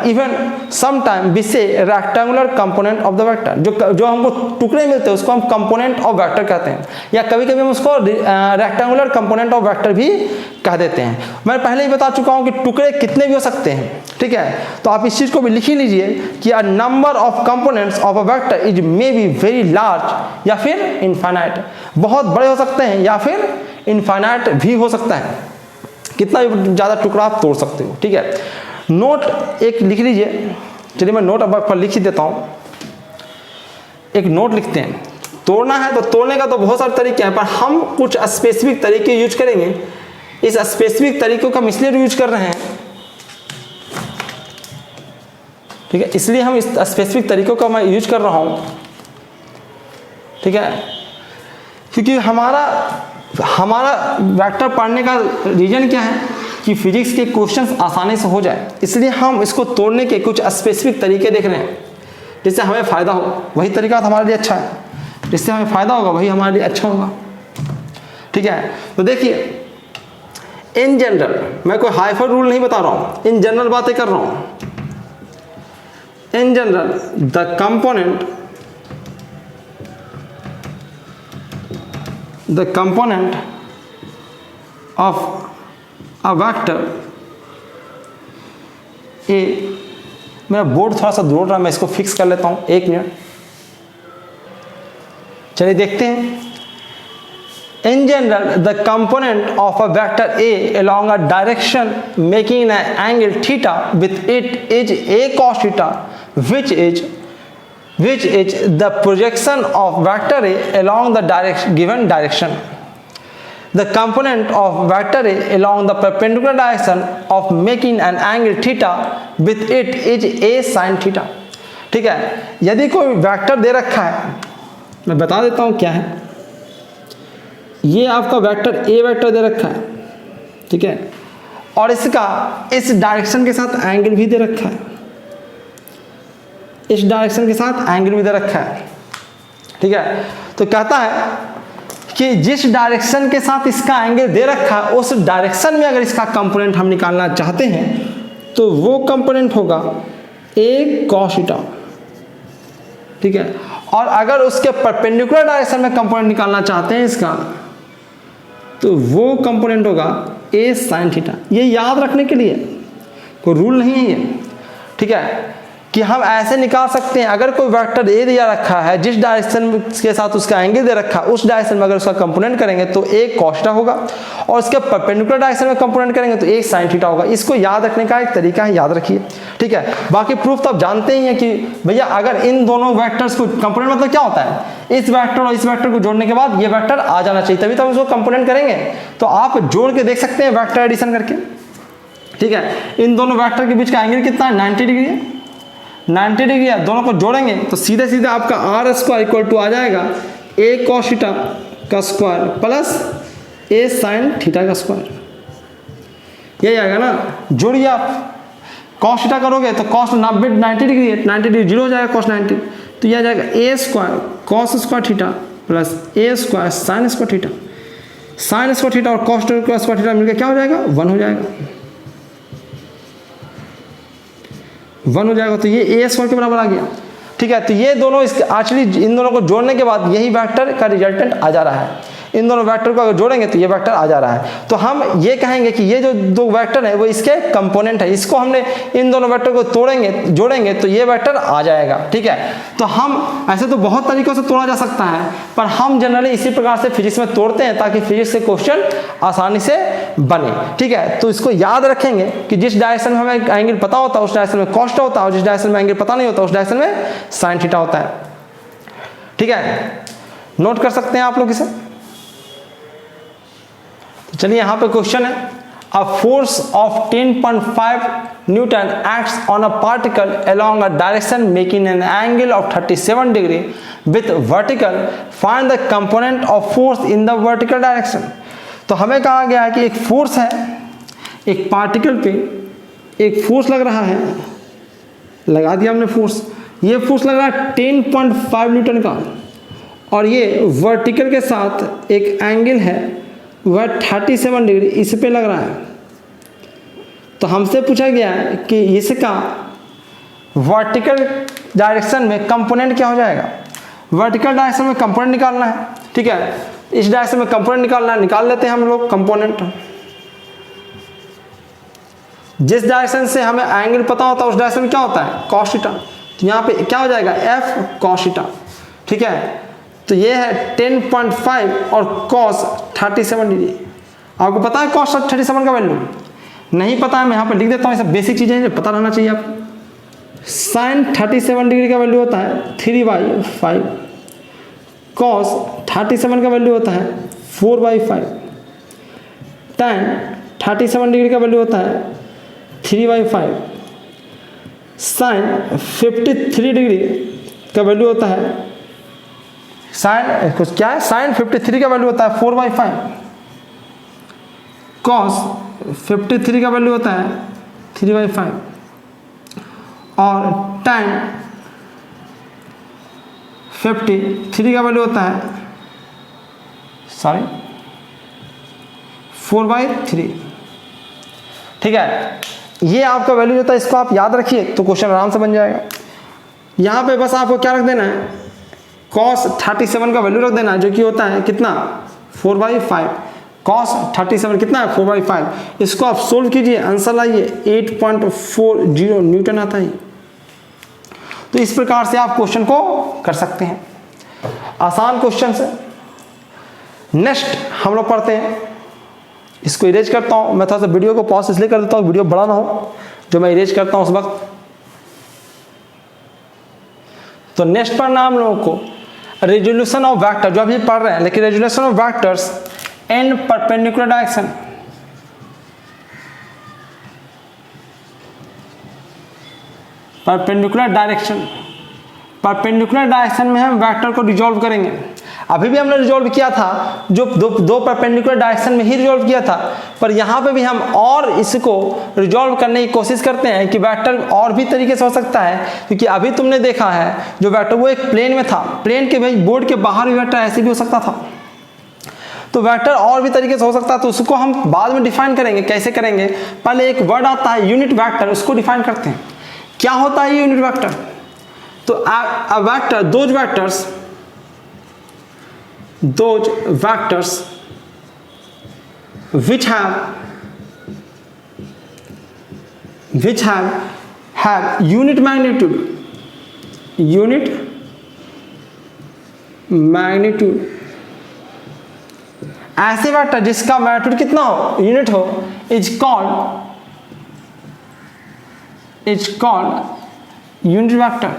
even sometime we say rectangular component of the vector. जो हमको टुकड़े मिलते हैं उसको हम component of vector कहते हैं, या कभी कभी हम उसको rectangular component of vector भी कह देते हैं। मैं पहले ही बता चुका हूँ कि टुकड़े कितने भी हो सकते हैं, ठीक है। तो आप इस चीज को भी लिख ही लीजिए कि a number of components of a vector is may be very large या फिर infinite, बहुत बड़े हो सकते हैं या फिर infinite भी हो सकता है, कितना भी ज्यादा टुकड़ा आप तोड़ सकते हो, ठीक है। नोट एक लिख लीजिए, चलिए मैं नोट अब पर लिख ही देता हूँ। एक नोट लिखते हैं, तोड़ना है तो तोड़ने का तो बहुत सारे तरीके हैं, पर हम कुछ स्पेसिफिक तरीके यूज करेंगे। इस स्पेसिफिक तरीकों का हम इसलिए यूज कर रहे हैं ठीक है, इसलिए हम इस स्पेसिफिक तरीकों का मैं यूज कर रहा हूँ, ठीक है, क्योंकि हमारा वेक्टर पढ़ने का रीजन क्या है कि फिजिक्स के क्वेश्चंस आसानी से हो जाए, इसलिए हम इसको तोड़ने के कुछ स्पेसिफिक तरीके देख रहे हैं जिससे हमें फ़ायदा हो। वही तरीका हमारे लिए अच्छा है, जिससे हमें फ़ायदा होगा वही हमारे लिए अच्छा होगा, ठीक है। तो देखिए, इन जनरल, मैं कोई हाइफर रूल नहीं बता रहा हूँ, इन जनरल बातें कर रहा हूँ। In general the component of a vector A, मेरा बोर्ड थोड़ा सा दौड़ रहा है, मैं इसको फिक्स कर लेता हूँ, 1 मिनट। चलिए देखते हैं। In general, the component of a vector A along a direction making an angle theta with it is a cos theta, which is the projection of vector A along the given direction. The component of vector A along the perpendicular direction of making an angle theta with it is a sin theta. ठीक है, यदि कोई vector दे रखा है, मैं बता देता हूँ क्या है। ये आपका वेक्टर ए वेक्टर दे रखा है, ठीक है, और इसका इस डायरेक्शन के साथ एंगल भी दे रखा है, इस डायरेक्शन के साथ एंगल भी दे रखा है, ठीक है। तो कहता है कि जिस डायरेक्शन के साथ इसका एंगल दे रखा है उस डायरेक्शन में अगर इसका कंपोनेंट हम निकालना चाहते हैं तो वो कंपोनेंट होगा ए कॉस थीटा, ठीक है। और अगर उसके परपेंडिकुलर डायरेक्शन में कंपोनेंट निकालना चाहते हैं इसका तो वो कंपोनेंट होगा ए साइन थीटा। ये याद रखने के लिए कोई रूल नहीं है ये, ठीक है, कि हम ऐसे निकाल सकते हैं। अगर कोई वेक्टर ए दिया रखा है, जिस डायरेक्शन के साथ उसका एंगल दे रखा है उस डायरेक्शन में अगर उसका कंपोनेंट करेंगे तो ए कॉस थीटा होगा, और उसके परपेंडिकुलर डायरेक्शन में कंपोनेंट करेंगे तो ए साइन थीटा होगा। इसको याद रखने का एक तरीका है, याद रखिए, ठीक है। बाकी प्रूफ तो आप जानते ही हैं कि भैया अगर इन दोनों वेक्टर्स को, कंपोनेंट मतलब क्या होता है, इस वेक्टर और इस वेक्टर को जोड़ने के बाद ये वेक्टर आ जाना चाहिए, तभी तो हम उसको कंपोनेंट करेंगे। तो आप जोड़ के देख सकते हैं वेक्टर एडिशन करके, ठीक है। इन दोनों वेक्टर के बीच का एंगल कितना है, 90 डिग्री है, 90 डिग्री है। दोनों को जोड़ेंगे तो सीधे सीधे आपका आर स्क्वायर इक्वल टू आ जाएगा ए कॉस थीटा का स्क्वायर प्लस ए साइन थीटा का स्क्वायर, यही आएगा ना। जोड़िए आप, कॉस थीटा करोगे तो कॉस 90 डिग्री है, 90 डिग्री जीरो हो जाएगा कॉस 90, तो यह आ जाएगा a square cos square theta plus a square sine square theta. Sine square theta और कॉस स्क्वायर थीटा मिलकर क्या हो जाएगा, 1 हो जाएगा, 1 हो जाएगा। तो ये ए स्क्वायर के बराबर आ गया, ठीक है। तो ये दोनों एक्चुअली इन दोनों को जोड़ने के बाद यही वेक्टर का रिजल्टेंट आ जा रहा है। इन दोनों वेक्टर को अगर जोड़ेंगे तो ये वेक्टर आ जा रहा है। तो हम ये कहेंगे कि ये जो दो वेक्टर है वो इसके कंपोनेंट है। इसको हमने इन दोनों वेक्टर को तोड़ेंगे, जोड़ेंगे तो ये वेक्टर आ जाएगा, ठीक है। तो हम ऐसे तो बहुत तरीकों से तोड़ा जा सकता है, पर हम जनरली इसी प्रकार से फिजिक्स में तोड़ते हैं ताकि फिजिक्स के क्वेश्चन आसानी से बने, ठीक है। तो इसको याद रखेंगे कि जिस डायरेक्शन में हमें एंगल पता होता है उस डायरेक्शन में कॉस थीटा होता है, और जिस डायरेक्शन में एंगल पता नहीं होता उस डायरेक्शन में साइन थीटा होता है, ठीक है। नोट कर सकते हैं आप लोग इसे। चलिए यहाँ पे क्वेश्चन है, a force of 10.5 Newton acts on a particle along a direction making an angle of 37 degree with vertical, find the component of force in the vertical direction. तो हमें कहा गया है कि एक फोर्स है, एक पार्टिकल पे एक फोर्स लग रहा है, लगा दिया हमने फोर्स, ये फोर्स लग रहा है 10.5 न्यूटन का, और ये वर्टिकल के साथ एक एंगल है वह 37 डिग्री इस पे लग रहा है। तो हमसे पूछा गया है कि इसका वर्टिकल डायरेक्शन में कंपोनेंट क्या हो जाएगा। वर्टिकल डायरेक्शन में कंपोनेंट निकालना है, ठीक है। इस डायरेक्शन में कंपोनेंट निकालना है, निकाल लेते हैं हम लोग कंपोनेंट। जिस डायरेक्शन से हमें एंगल पता होता है उस डायरेक्शन में क्या होता है, कॉस थीटा। तो यहाँ पे क्या हो जाएगा, एफ कॉस थीटा, ठीक है। तो ये है 10.5 और cos 37 डिग्री। आपको पता है cos 37 का वैल्यू? नहीं पता है, मैं यहाँ पर लिख देता हूँ। ये सब बेसिक चीज़ें हैं जो पता रहना चाहिए आपको। sin 37 डिग्री का वैल्यू होता है 3/5, cos 37 का वैल्यू होता है 4/5, tan 37 डिग्री का वैल्यू होता है 3/5, साइन 53 डिग्री का वैल्यू होता है, साइन कुछ क्या है, साइन 53 का वैल्यू होता है 4/5, कॉस 53 का वैल्यू होता है 3/5, और tan 53 का वैल्यू होता है 4/3। ठीक है, ये आपका वैल्यू होता है, इसको आप याद रखिए तो क्वेश्चन आराम से बन जाएगा। यहाँ पे बस आपको क्या रख देना है, cos 37 का वैल्यू रख देना है, जो कि होता है कितना 4/5, cos 37 कितना है 4/5। इसको आप सोल्व कीजिए, आंसर लाइए 8.40 न्यूटन आता है। तो इस प्रकार से आप क्वेश्चन को कर सकते हैं, आसान क्वेश्चन है। नेक्स्ट हम लोग पढ़ते हैं, इसको इरेज करता हूं मैं, थोड़ा सा वीडियो को पॉज इसलिए कर देता हूं वीडियो बड़ा ना हो जो मैं इरेज करता हूं उस वक्त। तो नेक्स्ट पढ़ना हम लोगों को रेजोल्यूशन ऑफ वेक्टर, जो अभी पढ़ रहे हैं, लेकिन resolution of vectors in perpendicular direction. Perpendicular direction में हम वेक्टर को रिजॉल्व करेंगे। अभी भी हमने रिजॉल्व किया था, जो दो परपेंडिकुलर डायरेक्शन में ही रिजॉल्व किया था, पर यहाँ पे भी हम और इसको रिजॉल्व करने की कोशिश करते हैं कि वेक्टर और भी तरीके से हो सकता है। क्योंकि अभी तुमने देखा है जो वेक्टर वो एक प्लेन में था, प्लेन के भाई बोर्ड के बाहर भी वेक्टर ऐसे भी हो सकता था। तो वेक्टर और भी तरीके से हो सकता है, तो उसको हम बाद में डिफाइन करेंगे। कैसे करेंगे, पहले एक वर्ड आता है यूनिट वेक्टर, उसको डिफाइन करते हैं। क्या होता है यूनिट वेक्टर? तो a vector, those vectors which have unit magnitude, ऐसे वेक्टर जिसका मैग्नीट्यूड कितना हो, यूनिट हो, इज कॉल्ड यूनिट वेक्टर।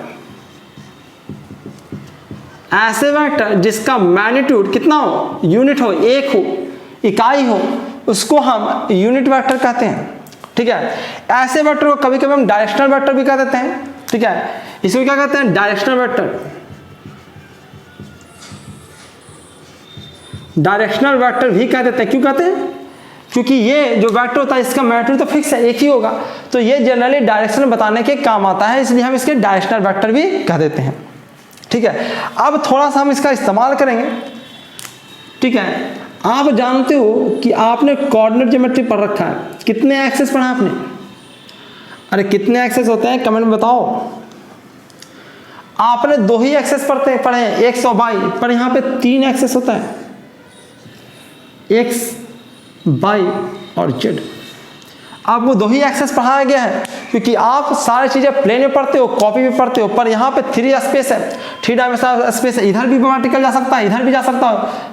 ऐसे वेक्टर जिसका मैग्नीट्यूड कितना हो, यूनिट हो, एक हो, इकाई हो, उसको हम यूनिट वेक्टर कहते हैं। ठीक है, ऐसे वेक्टर को कभी कभी हम डायरेक्शनल वेक्टर भी कह देते हैं। ठीक है, इसको क्या कहते हैं, डायरेक्शनल वेक्टर। डायरेक्शनल वेक्टर भी कह देते हैं। क्यों कहते हैं? क्योंकि ये जो वेक्टर होता है इसका मैग्नीट्यूड तो फिक्स है, एक ही होगा, तो ये जनरली डायरेक्शन बताने के काम आता है, इसलिए हम इसके डायरेक्शनल वेक्टर भी कह देते हैं। ठीक है, अब थोड़ा सा हम इसका इस्तेमाल करेंगे। ठीक है, आप जानते हो कि आपने कोऑर्डिनेट ज्योमेट्री पढ़ रखा है, कितने एक्सेस पढ़ा आपने? अरे कितने एक्सेस होते हैं कमेंट में बताओ। आपने 2 ही एक्सेस पढ़े हैं, एक्स और वाई, पर यहाँ पे 3 एक्सेस होता है, एक्स, वाई और जेड। आपको 2 ही एक्सेस पढ़ाया गया है, क्योंकि आप सारी चीजें प्लेन में पढ़ते हो, कॉपी में पढ़ते हो, पर यहाँ पे 3 स्पेस है, 3 डायमेंशनल स्पेस है। इधर भी पार्टिकल जा सकता है, इधर भी जा सकता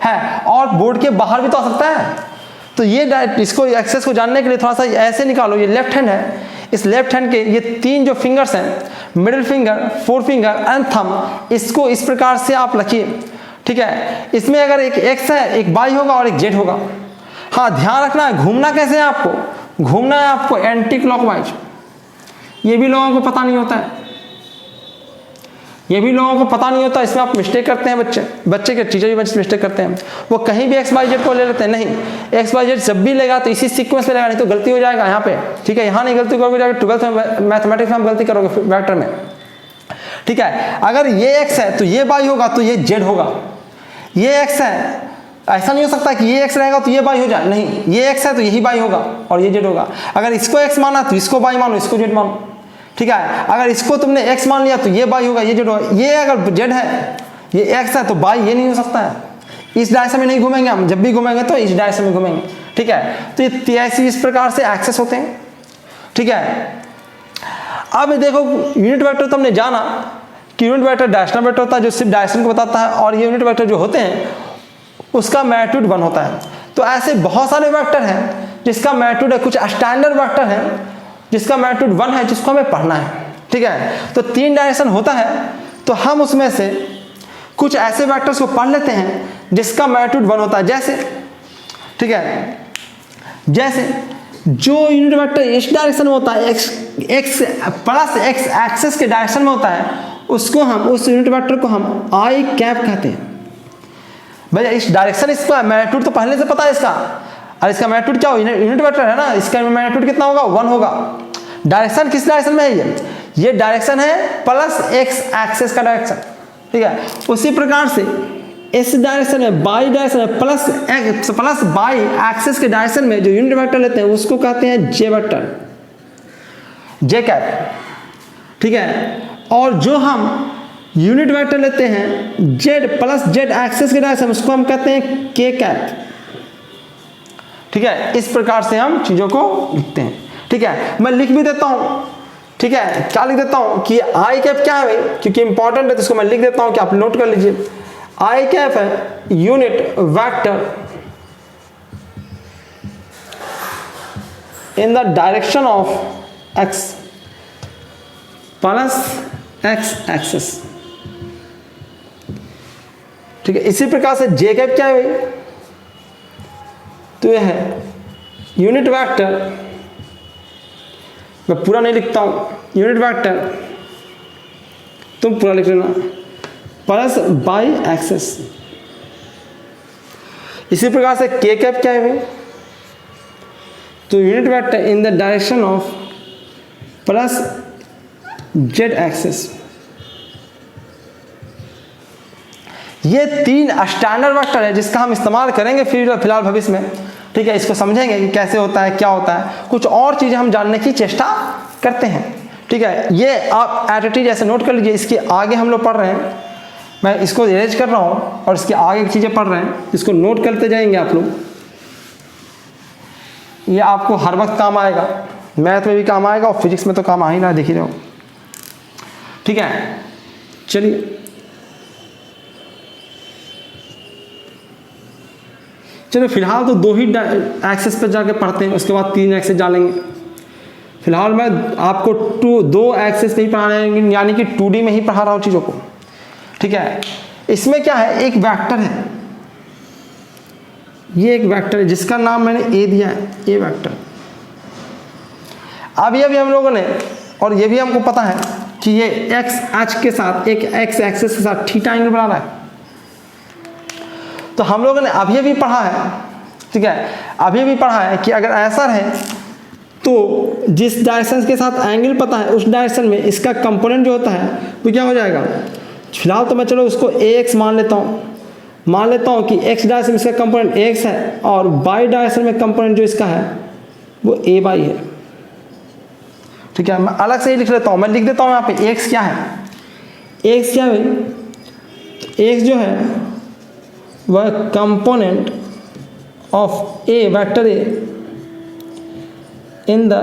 है, और बोर्ड के बाहर भी तो आ सकता है। तो ये इसको एक्सेस को जानने के लिए थोड़ा सा ऐसे निकालो, ये लेफ्ट हैंड है, इस लेफ्ट हैंड के ये 3 जो फिंगर्स हैं, middle finger, four finger and thumb, इसको इस प्रकार से आप लिखिए। ठीक है, इसमें अगर एक एक्स है, एक वाई होगा और एक जेड होगा। हाँ, ध्यान रखना है, घूमना कैसे है आपको, घूमना है आपको एंटी क्लॉकवाइज। ये भी लोगों को पता नहीं होता है, ये भी लोगों को पता नहीं होता, इसमें आप मिस्टेक करते हैं। बच्चे के टीचर भी मिस्टेक करते हैं, वो कहीं भी एक्स वाई जेड को ले लेते हैं। नहीं, एक्स वाई जेड जब भी लेगा तो इसी सीक्वेंस में लेगा, नहीं तो गलती हो जाएगा यहाँ पे। ठीक है, यहाँ नहीं गलती करोगे, 12th में मैथमेटिक्स में आप गलती करोगे वेक्टर में। ठीक है, अगर ये एक्स है तो ये वाई होगा, तो ये जेड होगा। ये एक्स है, ऐसा नहीं हो सकता कि ये एक्स रहेगा तो ये वाई हो जाए, नहीं, ये एक्स है तो यही वाई होगा और ये जेड होगा। अगर इसको एक्स माना तो इसको वाई मानो, इसको जेड मानो। ठीक है, अगर इसको तुमने एक्स मान लिया तो ये वाई होगा, ये जेड होगा। ये अगर जेड है, ये एक्स है तो वाई, ये नहीं हो सकता है। इस डायरेक्शन में नहीं घूमेंगे हम, जब भी घूमेंगे तो इस डायरेक्शन में घूमेंगे। ठीक है, तो ये ऐसे इस प्रकार से एक्सेस होते हैं। ठीक है, अब देखो यूनिट वेक्टर तो हमने जाना कि यूनिट वेक्टर डायरेक्शनल वेक्टर होता है, जो सिर्फ डायरेक्शन को बताता है, और ये यूनिट वेक्टर जो होते हैं उसका मैग्नीट्यूड 1 होता है। तो ऐसे बहुत सारे वेक्टर हैं जिसका मैग्नीट्यूड है, कुछ स्टैंडर्ड वेक्टर हैं जिसका मैग्नीट्यूड 1 है, जिसको हमें पढ़ना है। ठीक है, तो 3 डायरेक्शन होता है, तो हम उसमें से कुछ ऐसे वेक्टर्स को पढ़ लेते हैं जिसका मैग्नीट्यूड 1 होता है। जैसे, ठीक है, जैसे जो यूनिट वेक्टर इस डायरेक्शन में होता है, एक्स प्लस एक्स एक्सिस के डायरेक्शन में होता है, उसको हम, उस यूनिट वेक्टर को हम आई कैप कहते हैं। भैया इस डायरेक्शन, इसका मैग्नीट्यूड तो पहले से पता है इसका, और इसका मैग्नीट्यूड क्या हो, यूनिट वेक्टर है ना, इसका मैग्नीट्यूड कितना होगा, 1 होगा। डायरेक्शन किस डायरेक्शन में है, ये डायरेक्शन है प्लस एक्स एक्सिस का डायरेक्शन, ठीक है। उसी प्रकार से इस डायरेक्शन में, बाई डायरेक्शन में, प्लस बाई एक्सिस के डायरेक्शन में जो यूनिट वेक्टर लेते हैं उसको कहते हैं जे वेक्टर, जे कैप, ठीक है। और जो हम यूनिट वेक्टर लेते हैं जेड प्लस जेड एक्सिस के डायरेक्शन, उसको हम कहते हैं के कैप, ठीक है। इस प्रकार से हम चीजों को लिखते हैं, ठीक है। मैं लिख भी देता हूं, ठीक है, क्या लिख देता हूं कि आई कैप क्या है, क्योंकि इंपॉर्टेंट है तो इसको मैं लिख देता हूं कि आप नोट कर लीजिए। आई कैप है unit vector in the direction of x plus x axis, ठीक है। इसी प्रकार से जे कैप क्या है, तो यह है यूनिट वेक्टर, मैं पूरा नहीं लिखता हूं, यूनिट वेक्टर तुम पूरा लिख लेना, प्लस बाई एक्सिस। इसी प्रकार से के कैप क्या है, तो unit vector in the direction of plus Z axis. ये 3 स्टैंडर्ड वेक्टर है जिसका हम इस्तेमाल करेंगे फिलहाल भविष्य में, ठीक है। इसको समझेंगे कि कैसे होता है, क्या होता है, कुछ और चीजें हम जानने की चेष्टा करते हैं, ठीक है। ये आप एट ऐसे नोट कर लीजिए। इसके आगे हम लोग पढ़ रहे हैं, मैं इसको इरेज कर रहा हूँ और इसके आगे की चीजें पढ़ रहे हैं, इसको नोट करते जाएंगे आप लोग। ये आपको हर वक्त काम आएगा, मैथ में भी काम आएगा और फिजिक्स में तो काम आ ही ना, देख ही रहे हो, ठीक है। चलिए चलो फिलहाल तो 2 ही एक्सेस पे जाके पढ़ते हैं, उसके बाद 3 एक्सेस डालेंगे। फिलहाल मैं आपको 2 एक्सेस पे ही पढ़ा रहा हूँ, यानी कि 2D में ही पढ़ा रहा हूँ चीज़ों को, ठीक है। इसमें क्या है, एक वेक्टर है, ये एक वेक्टर है जिसका नाम मैंने ए दिया है, ए वेक्टर। अब ये भी हम लोगों ने, और ये भी हमको पता है कि ये एक्स अक्ष के साथ, एक एक्स एक्सिस के साथ थीटा एंगल बना रहा है। तो हम लोगों ने अभी भी पढ़ा है, ठीक है, अभी भी पढ़ा है कि अगर ऐसा रहे तो जिस डायरेक्शन के साथ एंगल पता है उस डायरेक्शन में इसका कंपोनेंट जो होता है वो क्या हो जाएगा। फिलहाल तो मैं चलो उसको एक्स मान लेता हूँ कि एक्स डायरेक्शन में इसका कंपोनेंट एक्स है और वाई डायरेक्शन में कंपोनेंट जो इसका है वो ए वाई है, ठीक है। मैं अलग से ही लिख लेता हूँ, मैं लिख देता हूँ यहाँ पे एक्स क्या है। एक्स क्या है, एक्स जो है वह component of A vector A in the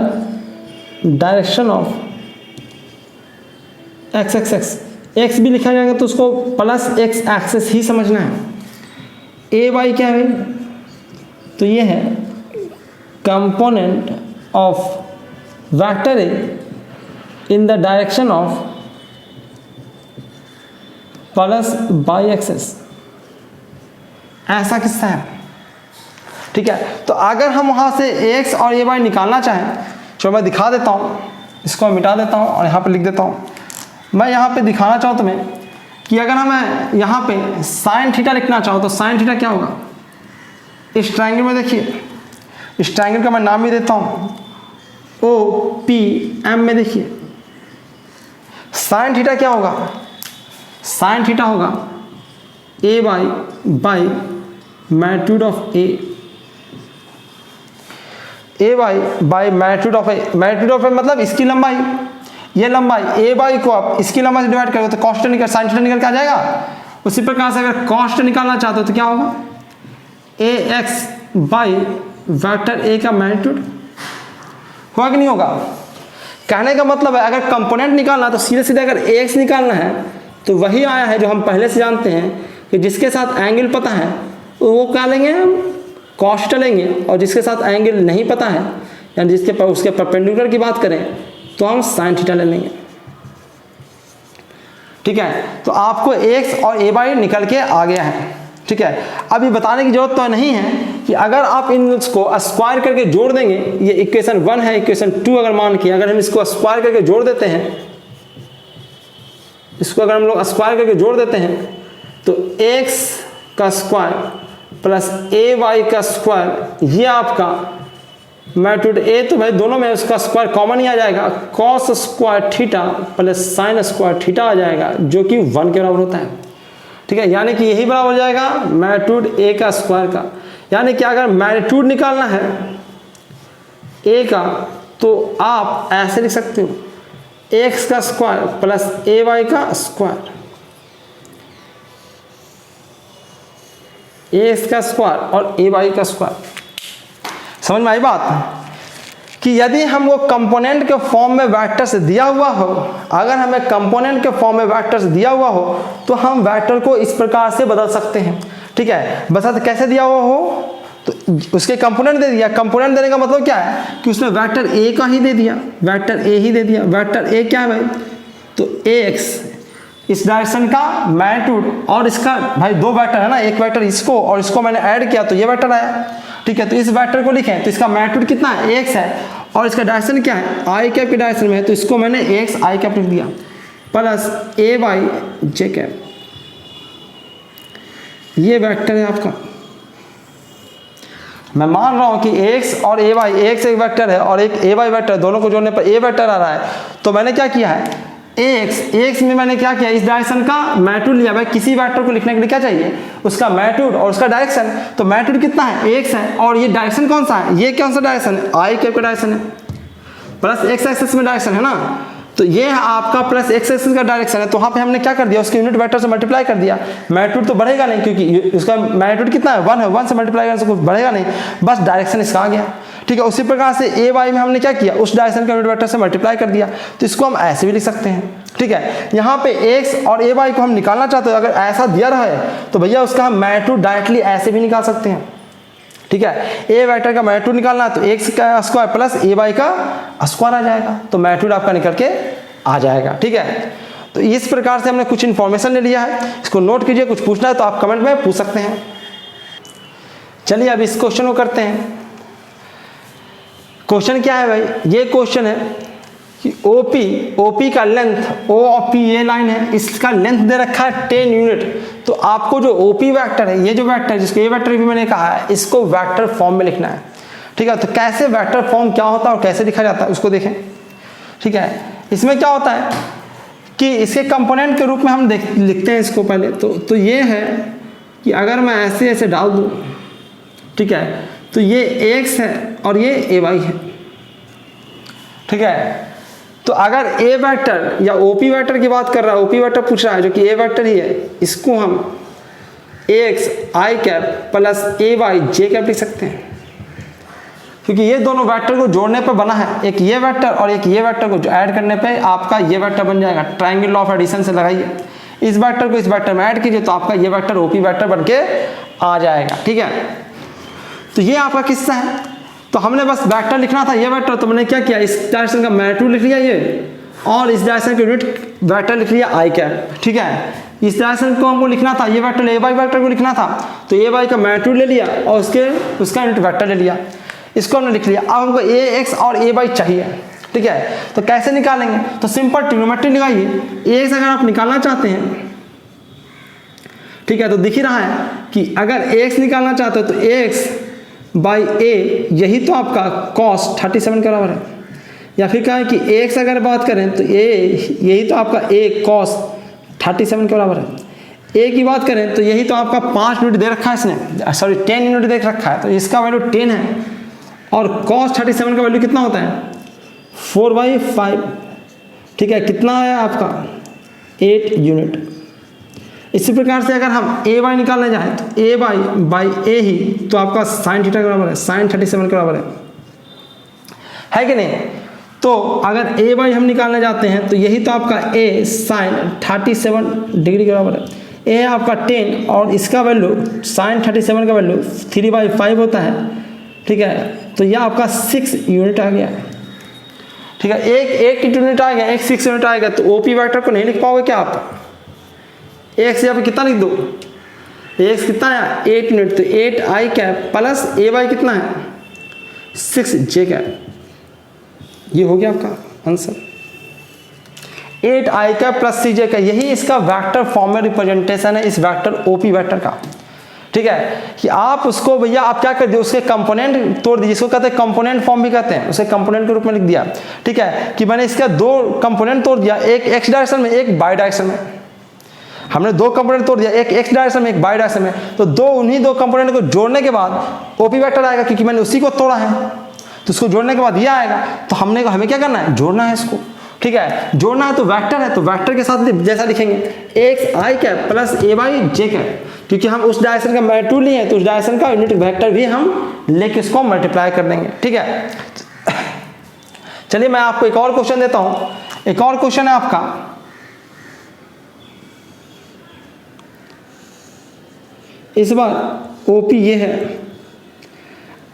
direction of x x x. X भी लिखा जाएगा तो उसको प्लस एक्स एक्सिस ही समझना है। ए वाई क्या है, तो ये है component of vector A in the direction of plus by axis. ऐसा किस्सा है, ठीक है। तो अगर हम वहाँ से एक्स और ए वाई निकालना चाहें, चलो मैं दिखा देता हूँ, इसको मिटा देता हूँ और यहाँ पे लिख देता हूँ। मैं यहाँ पे दिखाना चाहूँ तुम्हें कि अगर मैं यहाँ पे साइन थीटा लिखना चाहूँ तो साइन थीटा क्या होगा। इस ट्रायंगल में देखिए, इस ट्रायंगल का मैं नाम भी देता हूँ OPM में। देखिए साइन थीटा क्या होगा, साइन थीटा होगा a y by magnitude of a y by magnitude of a. Magnitude of a मतलब इसकी लंबाई, ये लंबाई ए वाई को आप इसकी लंबाई से डिवाइड करोगे तो कॉस्ट निकल, साइन थीटा निकल के आ जाएगा। उसी प्रकार से अगर कॉस्ट निकालना चाहते हो तो क्या होगा, ए एक्स बाई वेक्टर ए का मैग्नीट्यूड होगा कि नहीं होगा। कहने का मतलब है अगर कंपोनेंट निकालना तो सीधे सीधे अगर ए एक्स निकालना है तो वही आया है जो हम पहले से जानते हैं कि जिसके साथ एंगल पता है वो क्या लेंगे, हम कॉस्ट लेंगे, और जिसके साथ एंगल नहीं पता है यानी जिसके पर उसके परपेंडिकुलर की बात करें तो हम साइन थीटा ले लेंगे, ठीक है। तो आपको एक्स और ए वाई निकल के आ गया है, ठीक है। अब ये बताने की जरूरत तो नहीं है कि अगर आप इन को स्क्वायर करके जोड़ देंगे, ये इक्वेशन 1 है, इक्वेशन 2 अगर मान के अगर हम इसको स्क्वायर करके जोड़ देते हैं, इसको अगर हम लोग स्क्वायर करके जोड़ देते हैं तो x का स्क्वायर प्लस ay का स्क्वायर, ये आपका मैग्नीट्यूड a तो भाई दोनों में उसका स्क्वायर कॉमन ही आ जाएगा, cos square theta plus sine square theta आ जाएगा जो कि 1 के बराबर होता है। ठीक है, यानी कि यही बराबर हो जाएगा मैग्नीट्यूड a का स्क्वायर का। यानी कि अगर मैग्नीट्यूड निकालना है a का तो आप ऐसे लिख सकते हो x का स्क्वायर प्लस ay का स्क्वायर, x का स्क्वायर और ay का स्क्वायर। समझ में आई बात? कि यदि हमको कंपोनेंट के फॉर्म में वेक्टर से दिया हुआ हो, अगर हमें कंपोनेंट के फॉर्म में वेक्टर से दिया हुआ हो तो हम वेक्टर को इस प्रकार से बदल सकते हैं। ठीक है, बस कैसे दिया हुआ हो तो उसके कंपोनेंट दे दिया। कंपोनेंट देने का मतलब क्या है कि उसने वेक्टर ए का ही दे दिया, वेक्टर ए ही दे दिया। वेक्टर ए क्या है भाई? तो एक्स इस डायरेक्शन का मैग्नीट्यूड और इसका भाई दो वेक्टर है ना, एक वेक्टर इसको और इसको मैंने ऐड किया तो ये वेक्टर आया। ठीक है, तो इस वेक्टर को लिखें तो इसका मैग्नीट्यूड कितना है? एक्स है और इसका डायरेक्शन क्या है? आई कैप की डायरेक्शन में है, तो इसको मैंने एक्स आई कैप लिख दिया प्लस ए वाई जे कैप। ये वेक्टर है आपका। मैं मान रहा हूं कि x और ए वाई, एक्स एक वेक्टर है और एक ए वाई वेक्टर, दोनों को जोड़ने पर ए वेक्टर आ रहा है। तो मैंने क्या किया है, एक्स में मैंने क्या किया, इस डायरेक्शन का मैग्नीट्यूड लिया। भाई किसी वेक्टर को लिखने के लिए क्या चाहिए? उसका मैग्नीट्यूड और उसका डायरेक्शन। तो मैग्नीट्यूड कितना है? एक्स है और ये डायरेक्शन कौन सा है? ये कौन सा डायरेक्शन है? आई कैप का डायरेक्शन है, प्लस एक्स एक्सिस में डायरेक्शन है ना, तो ये आपका प्लस एक्स एक्सिस का डायरेक्शन है। तो वहाँ पे हमने क्या कर दिया, उसके यूनिट वेक्टर से मल्टीप्लाई कर दिया। मैग्नीट्यूड तो बढ़ेगा नहीं क्योंकि उसका मैग्नीट्यूड कितना है? 1 है, 1 से मल्टीप्लाई करने से कुछ बढ़ेगा नहीं, बस डायरेक्शन इसका आ गया। ठीक है, उसी प्रकार से ए वाई में हमने क्या किया, उस डायरेक्शन का यूनिट वेक्टर से मल्टीप्लाई कर दिया। तो इसको हम ऐसे भी लिख सकते हैं। ठीक है, यहाँ पे एक्स और ए वाई को हम निकालना चाहते हो, अगर ऐसा दिया रहा है तो भैया उसका हम मैग्नीट्यूड डायरेक्टली ऐसे भी निकाल सकते हैं। ठीक है, ए वेक्टर का मैग्नीट्यूड निकालना है तो एक्स का स्क्वायर प्लस ए वाई का स्क्वायर आ जाएगा, तो मैग्नीट्यूड आपका निकल के आ जाएगा। ठीक है, तो इस प्रकार से हमने कुछ इन्फॉर्मेशन ले लिया है, इसको नोट कीजिए। कुछ पूछना है तो आप कमेंट में पूछ सकते हैं। चलिए अब इस क्वेश्चन को करते हैं। क्वेश्चन क्या है भाई? ये क्वेश्चन है कि ओपी का लेंथ, ओ और पी ये लाइन है, इसका लेंथ दे रखा है 10 यूनिट। तो आपको जो ओपी वेक्टर है, ये जो वेक्टर है जिसको ये वेक्टर भी मैंने कहा है, इसको वेक्टर फॉर्म में लिखना है। ठीक है, तो कैसे वेक्टर फॉर्म क्या होता है और कैसे लिखा जाता है उसको देखें। ठीक है, इसमें क्या होता है कि इसके कंपोनेंट के रूप में हम लिखते हैं इसको पहले। तो ये है कि अगर मैं ऐसे ऐसे डाल दूँ, ठीक है, तो ये एक्स है और ये ए वाई है। ठीक है, तो अगर ए वेक्टर या ओपी वेक्टर की बात कर रहा है, ओपी वेक्टर पूछ रहा है जो कि ए वेक्टर ही है, इसको हम एक्स आई कैप प्लस ए वाई जे कैप लिख सकते हैं, क्योंकि ये दोनों वेक्टर को जोड़ने पर बना है। एक ये वेक्टर और एक ये वेक्टर को ऐड करने पे आपका ये वेक्टर बन जाएगा। ट्रायंगल लॉ ऑफ एडिशन से लगाइए, इस वेक्टर को इस वेक्टर में ऐड कीजिए तो आपका ये वेक्टर ओपी वेक्टर बन के आ जाएगा। ठीक है, तो ये आपका किस्सा है। तो हमने बस वेक्टर लिखना था, ये वेक्टर, तो मैंने क्या किया, इस डायरेक्शन का मैग्नीट्यूड लिख लिया ये, और इस डायरेक्शन का यूनिट वेक्टर लिख लिया आई कैप। ठीक है, इस डायरेक्शन को हमको लिखना था, ये वेक्टर ए वाई वेक्टर को लिखना था, तो ए वाई का मैग्नीट्यूड ले लिया और उसका यूनिट वेक्टर ले लिया, इसको हमने लिख लिया। अब हमको ए एक्स और ए वाई चाहिए। ठीक है, तो कैसे निकालेंगे? तो सिंपल ट्रिग्नोमेट्री लगाइए। एक्स अगर आप निकालना चाहते हैं, ठीक है, तो दिख ही रहा है कि अगर एक्स निकालना चाहते हो तो एक्स बाई ए, यही तो आपका cos 37 के बराबर है। या फिर क्या है कि एक्स अगर बात करें तो ए, यही तो आपका ए cos 37 के बराबर है। ए की बात करें तो यही तो आपका 5 यूनिट दे रखा है इसने, सॉरी 10 यूनिट दे रखा है, तो इसका वैल्यू 10 है। और cos 37 का वैल्यू कितना होता है? 4/5। ठीक है, कितना है आपका? 8 यूनिट। इसी प्रकार से अगर हम ए वाई निकालने जाएं तो ए वाई बाई ए ही तो आपका साइन थीटा के बराबर है, साइन 37 के बराबर है कि नहीं? तो अगर ए वाई हम निकालने जाते हैं तो यही तो आपका ए साइन 37 डिग्री के बराबर है। ए आपका 10 और इसका वैल्यू साइन 37 का वैल्यू 3/5 होता है। ठीक है, तो यह आपका 6 यूनिट आ गया। ठीक है, एक यूनिट आ गया, एक 6 यूनिट आ गया। तो ओपी वेक्टर को नहीं लिख पाओगे क्या आप? एक से यहाँ पे कितना लिख दो? एक्स कितना है 8 यूनिट, तो 8 आई कैप प्लस ए वाई कितना है 6 जे कैप। ये हो गया आपका आंसर 8 आई कैप प्लस सी जे कैप। यही इसका वेक्टर फॉर्म में रिप्रेजेंटेशन है इस वेक्टर ओपी वेक्टर का। ठीक है कि आप उसको भैया आप क्या कर दिए, उसके कंपोनेंट तोड़ दिए, इसको कहते हैं कंपोनेंट फॉर्म भी कहते हैं, उसे कंपोनेंट के रूप में लिख दिया। ठीक है कि मैंने इसका 2 कंपोनेंट तोड़ दिया, एक एक्स डायरेक्शन में एक वाई डायरेक्शन में। हमने 2 कंपोनेंट तोड़ दिया, एक एक्स डायरेक्शन में एक वाई डायरेक्शन में, तो उन्हीं 2 कंपोनेंट को जोड़ने के बाद ओपी वेक्टर आएगा, क्योंकि मैंने उसी को तोड़ा है, तो उसको जोड़ने के बाद ये आएगा। तो हमें क्या करना है, जोड़ना है इसको। ठीक है जोड़ना है तो वेक्टर है, तो वेक्टर के साथ जैसा लिखेंगे एक्स आई कैप प्लस ए वाई जे कैप, क्योंकि हम उस डायरेक्शन का मैग्नीट्यूड लिए हैं तो उस डायरेक्शन का यूनिट वेक्टर भी हम लेके इसको मल्टीप्लाई कर देंगे। ठीक है चलिए मैं आपको एक और क्वेश्चन देता हूं। एक और क्वेश्चन है आपका, इस बार ओपी ये है,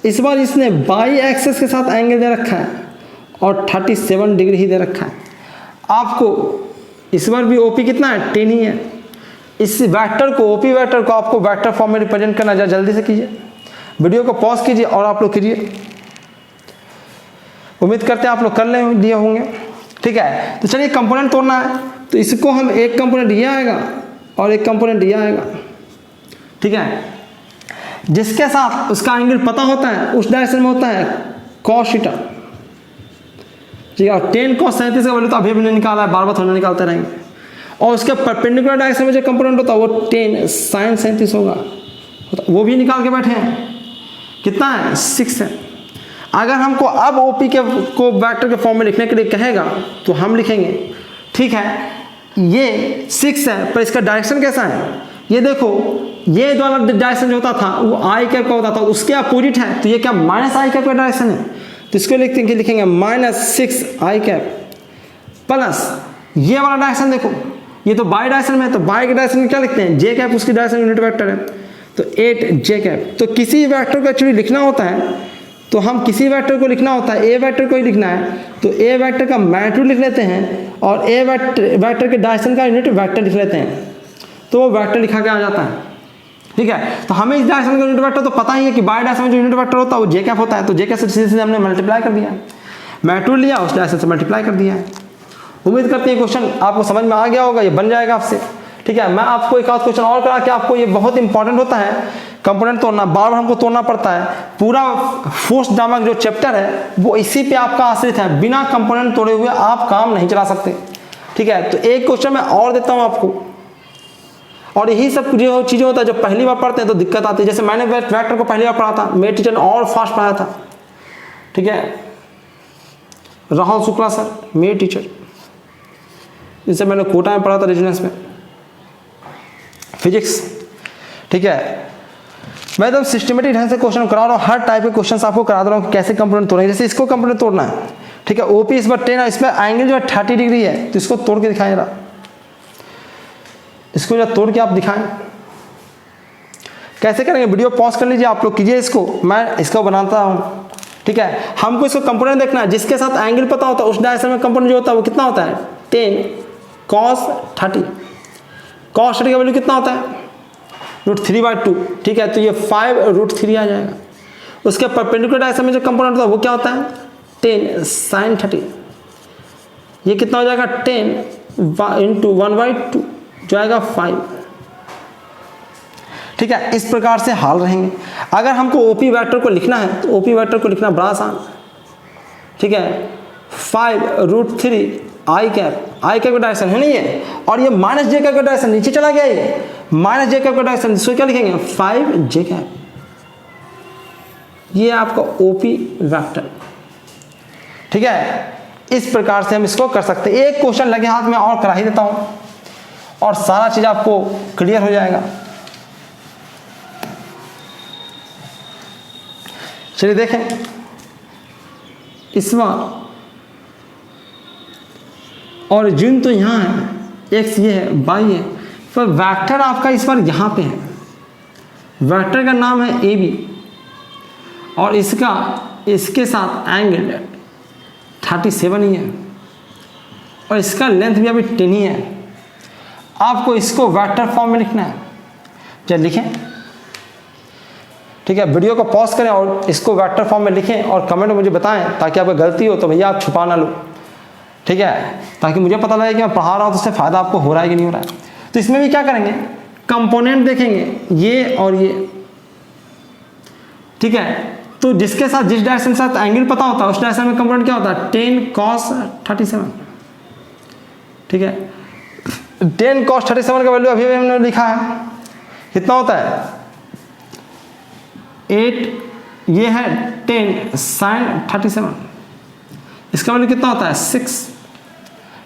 इस बार इसने बाई एक्सिस के साथ एंगल दे रखा है और 37 डिग्री ही दे रखा है। आपको इस बार भी ओपी कितना है 10 ही है। इस वेक्टर को ओपी वेक्टर को आपको वेक्टर फॉर्म में रिप्रेजेंट करना है, जल्दी से कीजिए, वीडियो को पॉज कीजिए और आप लोग कीजिए। उम्मीद करते हैं आप लोग कर लिए होंगे। ठीक है तो चलिए कंपोनेंट तोड़ना है, तो इसको हम एक कंपोनेंट ये आएगा और एक कंपोनेंट ये आएगा। ठीक है जिसके साथ उसका एंगल पता होता है उस डायरेक्शन में होता है cos थीटा। ठीक है और 10 cos 37 का वैल्यू तो अभी हमने निकाला है, बार बार थोड़ा निकालते रहेंगे। और उसके परपेंडिकुलर डायरेक्शन में जो कंपोनेंट होता है वो 10 sin 37 होगा, वो भी निकाल के बैठे हैं। कितना है 6 है। अगर हमको अब ओपी को वेक्टर के फॉर्म में लिखने के लिए कहेगा तो हम लिखेंगे। ठीक है ये 6 है पर इसका डायरेक्शन कैसा है, ये देखो ये वाला डायरेक्शन जो होता था वो आई कैप का होता था, उसके अपोजिट है, तो ये क्या माइनस आई कैप का डायरेक्शन है, तो इसको लिखेंगे -6 आई कैप प्लस ये वाला डायरेक्शन देखो ये तो बाई डायरेक्शन में है, तो बाई के डायरेक्शन में क्या लिखते हैं जे कैप, उसकी डायरेक्शन यूनिट वेक्टर है, तो 8 जे कैप। तो किसी वेक्टर को एक्चुअली लिखना होता है, तो हम किसी वेक्टर को लिखना होता है, ए वेक्टर को ही लिखना है, तो ए वेक्टर का मैग्नीट्यूड लिख लेते हैं और ए वेक्टर के डायरेक्शन का यूनिट वेक्टर लिख लेते हैं, तो वो वेक्टर लिखा के आ जाता है। ठीक है तो हमें इस डायरेक्शन का यूनिट वेक्टर तो पता ही है कि बाई डायरेक्शन में जो यूनिट वेक्टर होता है वो जे कैप होता है, तो जे कैप से सीधे हमने मल्टीप्लाई कर दिया, मैग्नीट्यूड लिया उस डायरेक्शन से मल्टीप्लाई कर दिया है। उम्मीद करते हैं क्वेश्चन आपको समझ में आ गया होगा, ये बन जाएगा आपसे। ठीक है मैं आपको एक आध क्वेश्चन और करा के आपको, ये बहुत इंपॉर्टेंट होता है कंपोनेंट तोड़ना, बार बार हमको तोड़ना पड़ता है। पूरा फोर्स नामक जो चैप्टर है वो इसी पे आपका आश्रित है, बिना कंपोनेंट तोड़े हुए आप काम नहीं चला सकते। ठीक है तो एक क्वेश्चन मैं और देता हूँ आपको, और यही सब जो चीज़ें होता है जो पहली बार पढ़ते हैं तो दिक्कत आती है। जैसे मैंने वेक्टर को पहली बार पढ़ा था, मेरे टीचर ने और फास्ट पढ़ाया था। ठीक है राहुल शुक्ला सर मेरे टीचर, जिनसे मैंने कोटा में पढ़ा था रेजिडेंस में फिजिक्स। ठीक है मैं एकदम सिस्टमेटिक ढंग से क्वेश्चन करा रहा हूँ, हर टाइप के क्वेश्चन आपको करा दे रहा हूँ कैसे कंपोनेंट तोड़ना है। जैसे इसको कंपोनेंट तोड़ना है, ठीक है ओपी इस बार 10 है, इसमें एंगल जो है 30 डिग्री है, तो इसको तोड़ के दिखाएं जरा, इसको जरा तोड़ के आप दिखाएं। कैसे करेंगे वीडियो पॉज कर लीजिए, आप लोग कीजिए इसको, मैं इसको बनाता हूँ। ठीक है हमको इसको कंपोनेंट देखना है, जिसके साथ एंगल पता होता है उस डायरेक्शन में कंपोनेंट जो होता है वो कितना होता है 10 cos 30। cos 30 का वैल्यू कितना होता है √3/2। ठीक है तो ये 5√3 आ जाएगा। उसके परपेंडिकुलर डायरेक्शन में जो कंपोनेंट होता है वो क्या होता है 10 sin 30। ये कितना हो जाएगा 10 × 1/2 जो आएगा 5। ठीक है इस प्रकार से हाल रहेंगे। अगर हमको ओपी वेक्टर को लिखना है तो ओपी वेक्टर को लिखना बड़ा आसान। ठीक है 5√3 आई कैप का डायरेक्शन है नहीं है, और ये माइनस जे कैप का डायरेक्शन नीचे चला गया, ये माइनस जे कैप का डायरेक्शन, इसको क्या लिखेंगे 5 जे कैप। ये आपका ओपी वेक्टर। ठीक है इस प्रकार से हम इसको कर सकते हैं। एक क्वेश्चन लगे हाथ में और करा ही देता हूं और सारा चीज आपको क्लियर हो जाएगा। चलिए देखें, इस बार ओरिजिन तो यहाँ है, एक्स ये है, वाई है, पर वेक्टर आपका इस बार यहाँ पे है। वेक्टर का नाम है ए बी और इसके साथ एंगल 37 ही है और इसका लेंथ भी अभी 10 ही है। आपको इसको वेक्टर फॉर्म में लिखना है। चलिए लिखें। ठीक है, वीडियो को पॉज करें और इसको वेक्टर फॉर्म में लिखें और कमेंट में मुझे बताएं, ताकि आपको गलती हो तो भैया आप छुपा ना लो। ठीक है, ताकि मुझे पता लगे कि मैं पढ़ा रहा हूँ तो उससे फ़ायदा आपको हो रहा है कि नहीं हो रहा है। तो इसमें भी क्या करेंगे, कंपोनेंट देखेंगे ये और ये। ठीक है, तो जिसके साथ जिस डायरेक्शन के साथ एंगल पता होता है उस डायरेक्शन में कंपोनेंट क्या होता है, 10 cos 37। ठीक है, 10 cos 37 का वैल्यू अभी हमने लिखा है, कितना होता है 8, ये है 10 sin 37, इसका वैल्यू कितना होता है 6।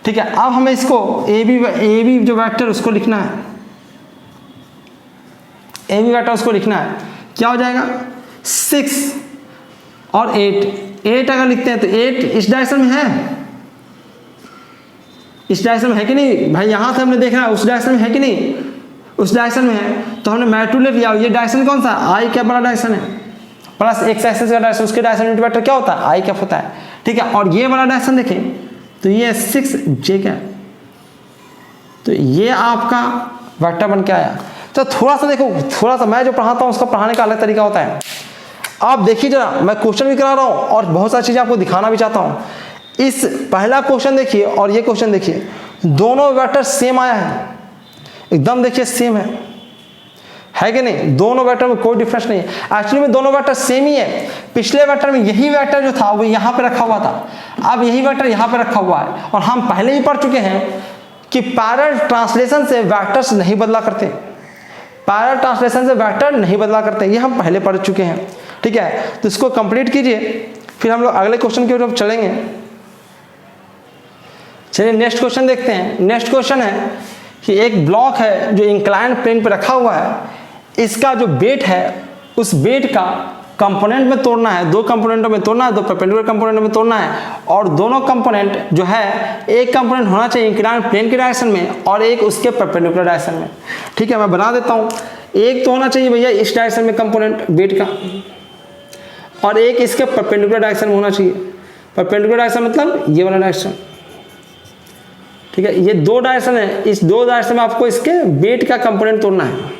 ठीक है, अब हमें इसको ए बी जो वेक्टर उसको लिखना है, ए बी वेक्टर उसको लिखना है, क्या हो जाएगा 6 और 8 अगर लिखते हैं तो 8 इस डायरेक्शन में है, इस डायरेक्शन में है कि नहीं भाई, यहां से हमने देखना है उस डायरेक्शन में है कि नहीं, उस डायरेक्शन में है तो हमने मैग्नीट्यूड ले लिया। ये डायरेक्शन कौन सा, आई कैप वाला डायरेक्शन है, प्लस एक्स एक्सिस का डायरेक्शन, उसके डायरेक्शन यूनिट वेक्टर क्या होता है, आई कैप होता है। ठीक है, और ये वाला डायरेक्शन देखें तो ये 6 जे कैप, तो ये आपका वेक्टर बन के आया। तो थोड़ा सा देखो, थोड़ा सा मैं जो पढ़ाता हूँ उसका पढ़ाने का अलग तरीका होता है। आप देखिए जरा, मैं क्वेश्चन भी करा रहा हूँ और बहुत सारी चीज़ें आपको दिखाना भी चाहता हूँ। इस पहला क्वेश्चन देखिए और ये क्वेश्चन देखिए, दोनों वेक्टर सेम आया है, एकदम देखिए सेम है कि नहीं, दोनों वेक्टर में कोई डिफरेंस नहीं है। एक्चुअली में दोनों वेक्टर सेम ही है। पिछले वेक्टर में यही वेक्टर जो था वो यहाँ पे रखा हुआ था, अब यही वेक्टर यहाँ पे रखा हुआ है। और हम पहले ही पढ़ चुके हैं कि पैरेलल ट्रांसलेशन से वेक्टर्स नहीं बदला करते, पैरेलल ट्रांसलेशन से वेक्टर नहीं बदला करते, ये हम पहले पढ़ चुके हैं। ठीक है, तो इसको कंप्लीट कीजिए, फिर हम लोग अगले क्वेश्चन की तरफ चलेंगे। चलिए नेक्स्ट क्वेश्चन देखते हैं। नेक्स्ट क्वेश्चन है कि एक ब्लॉक है जो इंक्लाइंड प्लेन पे रखा हुआ है, इसका जो बेट है उस बेट का कंपोनेंट में तोड़ना है, दो कंपोनेंटों में तोड़ना है, दो परपेंडिकुलर कंपोनेंट में तोड़ना है। और दोनों कंपोनेंट जो है, एक कंपोनेंट होना चाहिए इंक्लाइंड प्लेन के डायरेक्शन में और एक उसके परपेंडिकुलर डायरेक्शन में। ठीक है, मैं बना देता हूँ। एक तो होना चाहिए भैया इस डायरेक्शन में कंपोनेंट बेट का, और एक इसके परपेंडिकुलर डायरेक्शन में होना चाहिए। परपेंडिकुलर डायरेक्शन मतलब ये वाला डायरेक्शन। ठीक है, ये दो डायरेक्शन है, इस दो डायरेक्शन में आपको इसके बेट का कंपोनेंट तोड़ना है।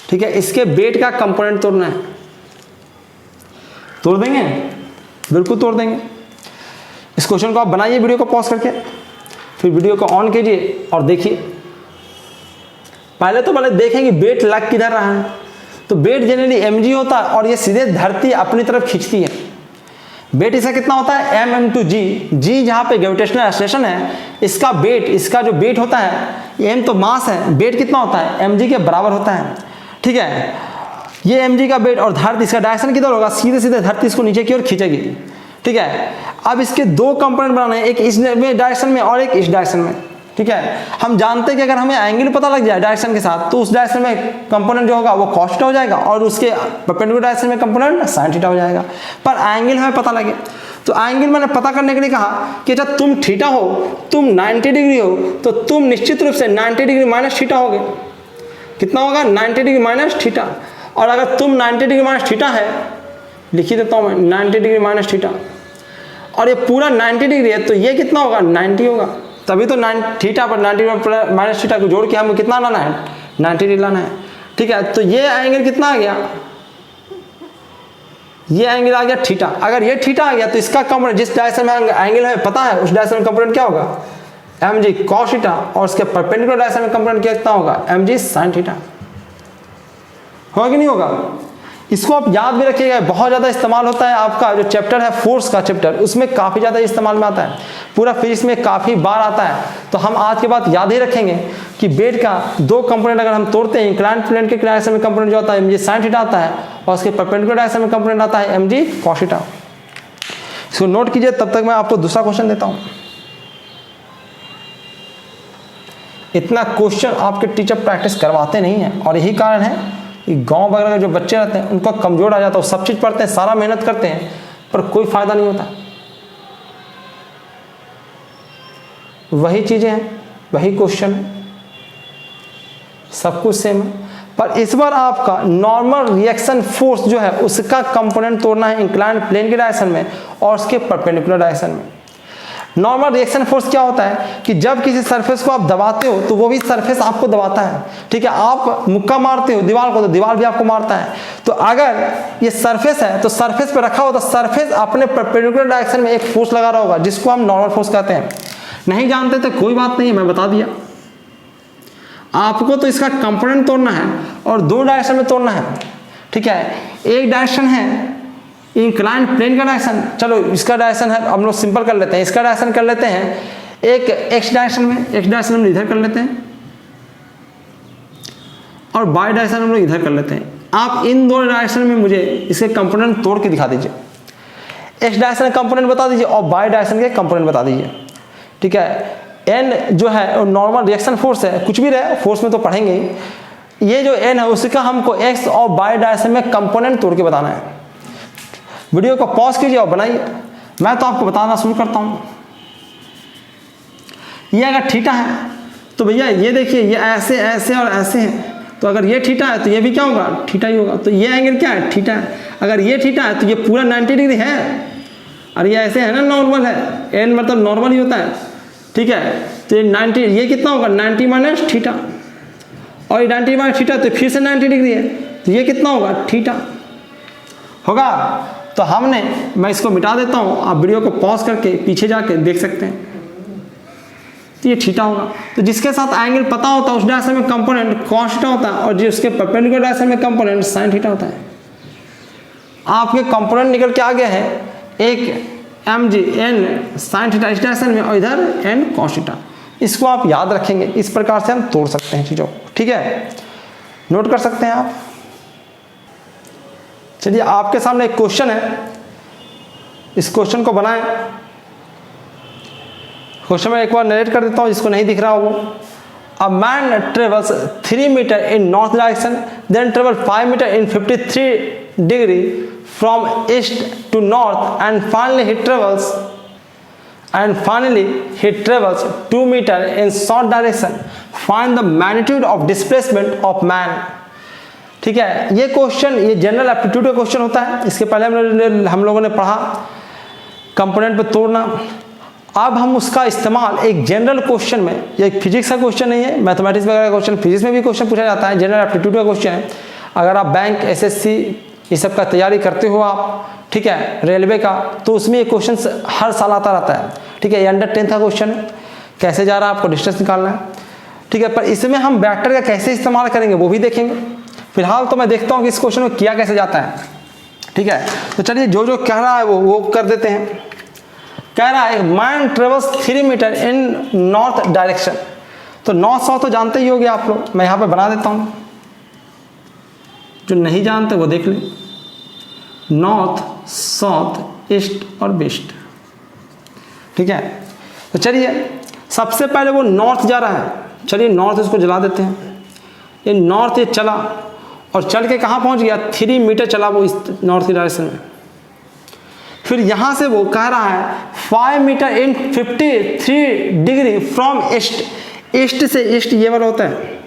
ठीक है, इसके बेट का कंपोनेंट तोड़ना है। तोड़ देंगे, बिल्कुल तोड़ देंगे। इस क्वेश्चन को आप बनाइए वीडियो को पॉज करके, फिर वीडियो को ऑन कीजिए और देखिए। पहले देखेंगे बेट लग किधर रहा है। तो बेट जनरली mg होता है और ये सीधे धरती अपनी तरफ खींचती है। बेट इसका कितना होता है m/g, g जहाँ पे ग्रेविटेशनल एक्सेलरेशन है, इसका बेट, इसका जो बेट होता है, m तो मास है, बेट कितना होता है mg के बराबर होता है। ठीक है, ये mg का बेट और धरती, इसका डायरेक्शन किधर होगा, सीधे सीधे धरती इसको नीचे की ओर खींचेगी। ठीक है, अब इसके दो कंपोनेंट बनाने हैं, एक इस डायरेक्शन में और एक इस डायरेक्शन में। ठीक है, हम जानते हैं कि अगर हमें एंगल पता लग जाए डायरेक्शन के साथ तो उस डायरेक्शन में कंपोनेंट जो होगा वो cos थीटा हो जाएगा और उसके परपेंडिकुलर डायरेक्शन में कंपोनेंट sin थीटा हो जाएगा। पर एंगल हमें पता लगे, तो एंगल मैंने पता करने के लिए कहा कि जब तुम थीटा हो, तुम 90 डिग्री हो, तो तुम निश्चित रूप से 90 डिग्री माइनस थीटा होगे। कितना होगा 90 डिग्री माइनस थीटा। और अगर तुम 90 डिग्री माइनस थीटा है, लिख ही देता हूँ मैं 90 डिग्री माइनस थीटा, और ये पूरा 90 डिग्री है, तो ये कितना होगा 90 होगा। तभी तो थीटा पर 90 माइनस थीटा को जोड़ के हमें कितना लाना है 90 डिग्री लाना है। ठीक है, तो ये एंगल कितना आ गया, ये एंगल आ गया थीटा। अगर ये थीटा आ गया तो इसका कंपोनेंट, जिस डायरेक्शन में एंगल हमें पता है उस डायरेक्शन में कंपोनेंट क्या होगा mg cos थीटा, और उसके परपेंडिकुलर डायरेक्शन में कंपोनेंट कितना होगा mg sin थीटा। होगा कि नहीं होगा। इसको आप याद भी रखिएगा, बहुत ज़्यादा इस्तेमाल होता है। आपका जो चैप्टर है फोर्स का चैप्टर, उसमें काफ़ी ज़्यादा इस्तेमाल में आता है, पूरा फिजिक्स में काफ़ी बार आता है। तो हम आज के बाद याद ही रखेंगे कि बेट का दो कंपोनेंट अगर हम तोड़ते हैं, इंक्लाइंड प्लेन के डायरेक्शन में कंपोनेंट जो आता है mg sin थीटा आता है, और उसके परपेंडिकुलर डायरेक्शन में कंपोनेंट आता है mg cos थीटा। इसको नोट कीजिए, तब तक मैं आपको दूसरा क्वेश्चन देता हूँ। इतना क्वेश्चन आपके टीचर प्रैक्टिस करवाते नहीं हैं, और यही कारण है कि गांव वगैरह के जो बच्चे रहते हैं उनका कमजोर आ जाता है। वो सब चीज़ पढ़ते हैं, सारा मेहनत करते हैं, पर कोई फायदा नहीं होता। वही चीज़ें हैं, वही क्वेश्चन है, सब कुछ सेम है, पर इस बार आपका नॉर्मल रिएक्शन फोर्स जो है उसका कंपोनेंट तोड़ना है इंक्लाइंड प्लेन के डायरेक्शन में और उसके परपेंडिकुलर डायरेक्शन में। नॉर्मल रिएक्शन फोर्स क्या होता है कि जब किसी सरफेस को आप दबाते हो तो वो भी सरफेस आपको दबाता है, ठीक है। आप मुक्का मारते हो दीवार को तो दीवार भी आपको मारता है। तो अगर ये सरफेस है तो सरफेस पे रखा हो तो सरफेस अपने परपेंडिकुलर डायरेक्शन में एक फोर्स लगा रहा होगा जिसको हम नॉर्मल फोर्स कहते हैं। नहीं जानते तो कोई बात नहीं है, मैं बता दिया। आपको तो इसका कंपोनेंट तोड़ना है और दो डायरेक्शन में तोड़ना है, ठीक है। एक डायरेक्शन है इंक्लाइन प्लेन का डायरेक्शन, चलो इसका डायरेक्शन है, हम लोग सिंपल कर लेते हैं, इसका डायरेक्शन कर लेते हैं एक एक्स डायरेक्शन में, एक्स डायरेक्शन हम इधर कर लेते हैं और वाई डायरेक्शन हम लोग इधर कर लेते हैं। आप इन दो डायरेक्शन में मुझे इसके कंपोनेंट तोड़ के दिखा दीजिए। एक्स डायरेक्शन का कंपोनेंट बता दीजिए और वाई डायरेक्शन के कंपोनेंट बता दीजिए, ठीक है। एन जो है नॉर्मल रिएक्शन फोर्स है, कुछ भी रहे फोर्स में तो पढ़ेंगे ही। ये जो एन है उसका हमको एक्स और वाई डायरेक्शन में कंपोनेंट तोड़ के बताना है। वीडियो को पॉज कीजिए और बनाइए, मैं तो आपको बताना शुरू करता हूं। ये अगर थीटा है तो भैया ये देखिए ये ऐसे ऐसे और ऐसे है, तो अगर ये थीटा है तो ये भी क्या होगा, थीटा ही होगा। तो ये एंगल क्या है, थीटा है। अगर ये थीटा है तो ये पूरा 90 डिग्री है, और ये ऐसे है ना, नॉर्मल है, एन मतलब नॉर्मल ही होता है, ठीक है। तो ये 90, ये कितना होगा 90 माइनस थीटा, और ये 90 माइनस थीटा तो फिर से 90 डिग्री है, तो ये कितना होगा थीटा होगा। तो हमने, मैं इसको मिटा देता हूँ, आप वीडियो को पॉज करके पीछे जाके देख सकते हैं, तो ये थीटा होगा। तो जिसके साथ एंगल पता होता है उस डायरेक्शन में कंपोनेंट कॉस थीटा होता है, और जिसके परपेंडिकुलर डायरेक्शन में कंपोनेंट साइन थीटा होता है। आपके कंपोनेंट निकल के आ गए हैं, एक M G N sine theta इस डायरेक्शन में और इधर एन कॉस थीटा। इसको आप याद रखेंगे, इस प्रकार से हम तोड़ सकते हैं चीज़ों को, ठीक है। नोट कर सकते हैं आप। चलिए आपके सामने एक क्वेश्चन है, इस क्वेश्चन को बनाएं। क्वेश्चन में एक बार नरेट कर देता हूँ जिसको नहीं दिख रहा हो। A man travels 3 metre in north direction, then travel 5 metre in 53 degree from east to north, and finally he travels 2 meter in south direction. Find the magnitude of displacement of man. ठीक है, ये question ये general aptitude का question होता है। इसके पहले हम लोगों ने पढ़ा कंपोनेंट पे तोड़ना। अब हम उसका इस्तेमाल एक जनरल क्वेश्चन में, ये एक फिजिक्स का क्वेश्चन नहीं है, मैथमेटिक्स वगैरह का क्वेश्चन, फिजिक्स में भी क्वेश्चन पूछा जाता है, जनरल एप्टीट्यूड का क्वेश्चन है। अगर आप बैंक, एसएससी ये सब का तैयारी करते हो आप, ठीक है, रेलवे का, तो उसमें ये क्वेश्चन हर साल आता रहता है, ठीक है। ये अंडर 10th का क्वेश्चन है, कैसे जा रहा है आपको डिस्टेंस निकालना है, ठीक है। पर इसमें हम वेक्टर का कैसे इस्तेमाल करेंगे वो भी देखेंगे। फिलहाल तो मैं देखता हूँ कि इस क्वेश्चन में किया कैसे जाता है, ठीक है। तो चलिए जो जो कह रहा है वो कर देते हैं। कह रहा है man travels 3 metre in north direction. तो नॉर्थ साउथ तो जानते ही होंगे आप लोग, मैं यहाँ पे बना देता हूँ, जो नहीं जानते वो देख लें। नॉर्थ, साउथ, ईस्ट और वेस्ट, ठीक है। तो चलिए सबसे पहले वो नॉर्थ जा रहा है, चलिए नॉर्थ इसको जला देते हैं। ये नॉर्थ ये चला और चल के कहाँ पहुँच गया, 3 मीटर चला वो इस नॉर्थ की डायरेक्शन में। फिर यहाँ से वो कह रहा है 5 metre in 53 degree from east. East से ईस्ट ये वाला होता है,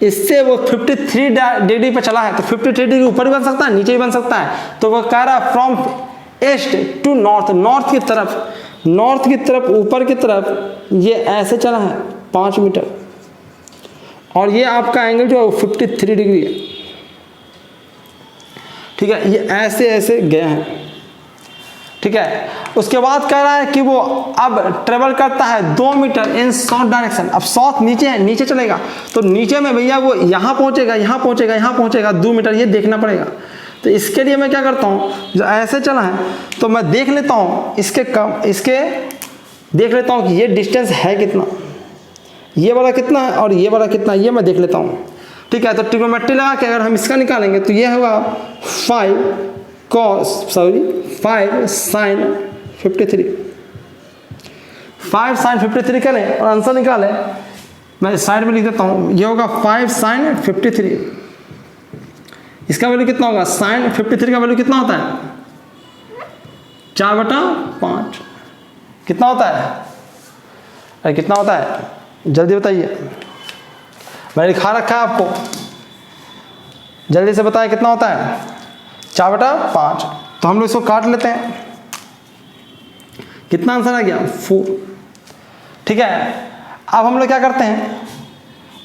इससे वो 53 डिग्री पे चला है, तो 53 डिग्री ऊपर भी बन सकता है, नीचे भी बन सकता है। तो वो कह रहा है from east to north, north की तरफ ऊपर की तरफ ये ऐसे चला है 5 मीटर, और ये आपका एंगल जो है 53 डिग्री है, ठीक है। ये ऐसे ऐसे गया है, ठीक है। उसके बाद कह रहा है कि वो अब ट्रेवल करता है 2 मीटर इन साउथ डायरेक्शन। अब साउथ नीचे है, नीचे चलेगा, तो नीचे में भैया वो यहाँ पहुँचेगा 2 मीटर, ये देखना पड़ेगा। तो इसके लिए मैं क्या करता हूँ, जो ऐसे चला है तो मैं देख लेता हूँ इसके देख लेता हूँ कि ये डिस्टेंस है कितना, ये वाला कितना है और ये वाला कितना है, ये मैं देख लेता हूँ, ठीक है। तो ट्रिग्नोमेट्री लगा के अगर हम इसका निकालेंगे तो ये होगा 5 sin 53, 5 sin 53 करें और आंसर निकालें। मैं साइड में लिख देता हूँ, ये होगा 5 sin 53। इसका वैल्यू कितना होगा, sin 53 का वैल्यू कितना होता है, 4/5 कितना होता है, अरे कितना होता है जल्दी बताइए, मैंने लिखा रखा है आपको, जल्दी से बताएं कितना होता है, 4/5। तो हम लोग इसको काट लेते हैं, कितना आंसर आ गया 4। ठीक है, अब हम लोग क्या करते हैं,